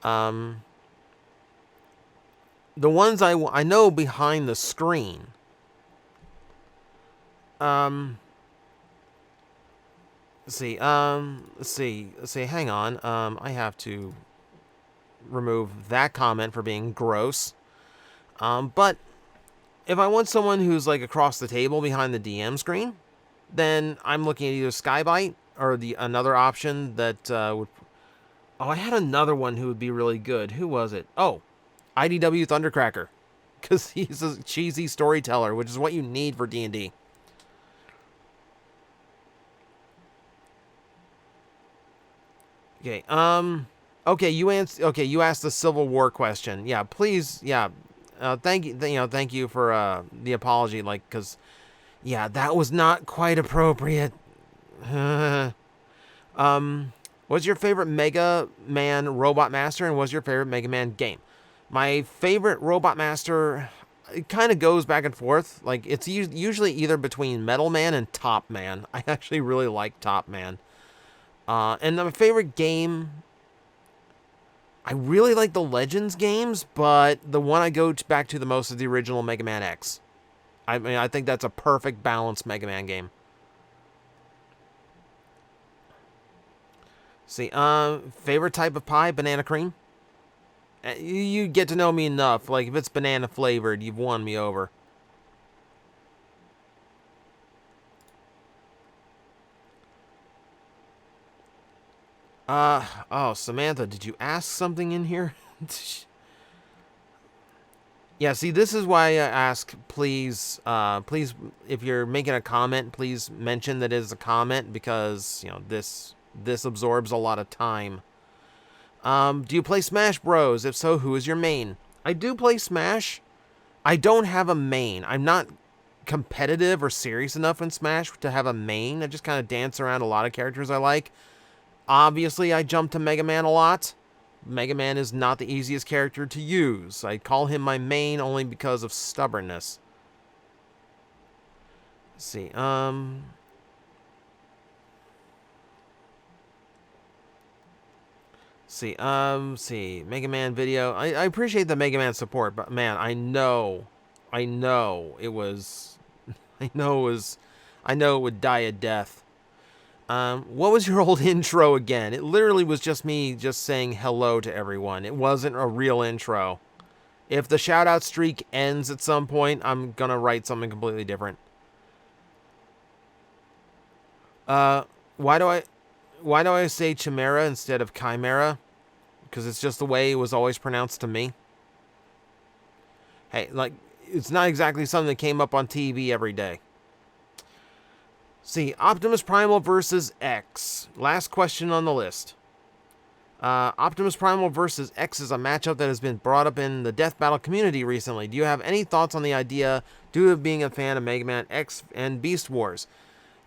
The ones I know behind the screen. Let's see, hang on. I have to remove that comment for being gross. But if I want someone who's like across the table behind the DM screen, then I'm looking at either Skybite or the another option that would. Oh, I had another one who would be really good. Who was it? Oh, IDW Thundercracker, because he's a cheesy storyteller, which is what you need for D&D. Okay. Okay. You asked the Civil War question. Yeah. Please. Yeah. Thank you. Thank you for the apology. Like, because yeah, that was not quite appropriate. What's your favorite Mega Man Robot Master, and what's your favorite Mega Man game? My favorite Robot Master, it kind of goes back and forth. Like, it's usually either between Metal Man and Top Man. I actually really like Top Man. And my favorite game, I really like the Legends games, but the one I go back to the most is the original Mega Man X. I mean, I think that's a perfect balanced Mega Man game. See, favorite type of pie, banana cream. You get to know me enough. Like, if it's banana flavored, you've won me over. Oh, Samantha, did you ask something in here? Yeah, see, this is why I ask, please, please, if you're making a comment, please mention that it is a comment, because, you know, this absorbs a lot of time. Do you play Smash Bros? If so, who is your main? I do play Smash. I don't have a main. I'm not competitive or serious enough in Smash to have a main. I just kind of dance around a lot of characters I like. Obviously, I jump to Mega Man a lot. Mega Man is not the easiest character to use. I call him my main only because of stubbornness. Let's see, see, Mega Man video. I appreciate the Mega Man support, but man, I know it was, I know it would die a death. What was your old intro again? It literally was just me just saying hello to everyone. It wasn't a real intro. If the shout-out streak ends at some point, I'm gonna write something completely different. Why do I say Chimera instead of Chimera? Because it's just the way it was always pronounced to me. Hey, like, it's not exactly something that came up on TV every day. See, Optimus Primal versus X. Last question on the list. Optimus Primal versus X is a matchup that has been brought up in the Death Battle community recently. Do you have any thoughts on the idea due to being a fan of Mega Man X and Beast Wars?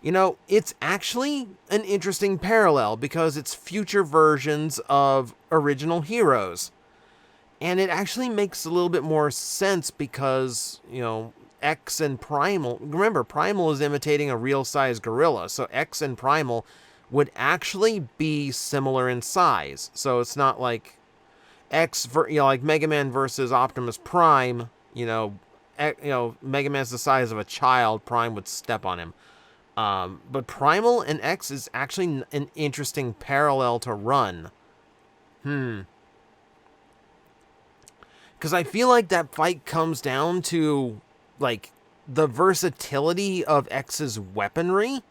You know, it's actually an interesting parallel because it's future versions of original heroes. And it actually makes a little bit more sense because, you know, X and Primal, remember, Primal is imitating a real-size gorilla, so X and Primal would actually be similar in size. So it's not like like Mega Man versus Optimus Prime, Mega Man's the size of a child, Prime would step on him. But Primal and X is actually an interesting parallel to run. Because I feel like that fight comes down to, like, the versatility of X's weaponry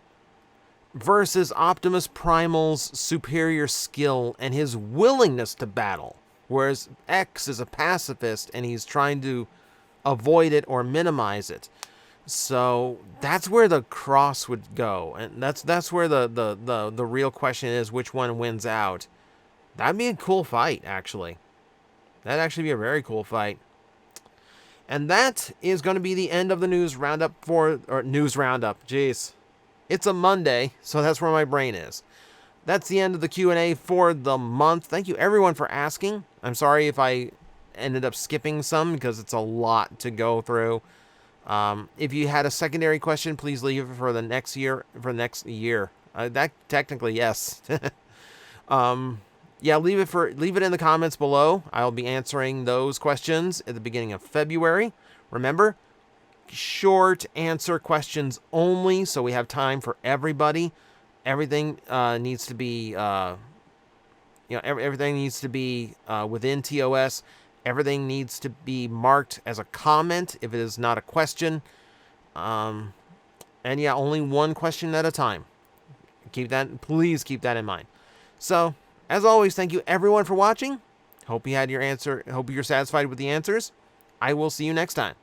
versus Optimus Primal's superior skill and his willingness to battle. Whereas X is a pacifist and he's trying to avoid it or minimize it. So that's where the cross would go, and that's where the real question is, which one wins out. That'd be a cool fight, actually. That'd actually be a very cool fight. And that is going to be the end of the news roundup news roundup. Jeez, it's a Monday, so that's where my brain is. That's the end of the Q&A for the month. Thank you everyone for asking. I'm sorry if I ended up skipping some because it's a lot to go through. If you had a secondary question, please leave it for the next year. That technically, yes. Yeah, leave it in the comments below. I'll be answering those questions at the beginning of February. Remember, short answer questions only, so we have time for everybody. Everything needs to be, everything needs to be within TOS. Everything needs to be marked as a comment if it is not a question. And yeah, only one question at a time. Please keep that in mind. So, as always, thank you everyone for watching. Hope you had your answer. Hope you're satisfied with the answers. I will see you next time.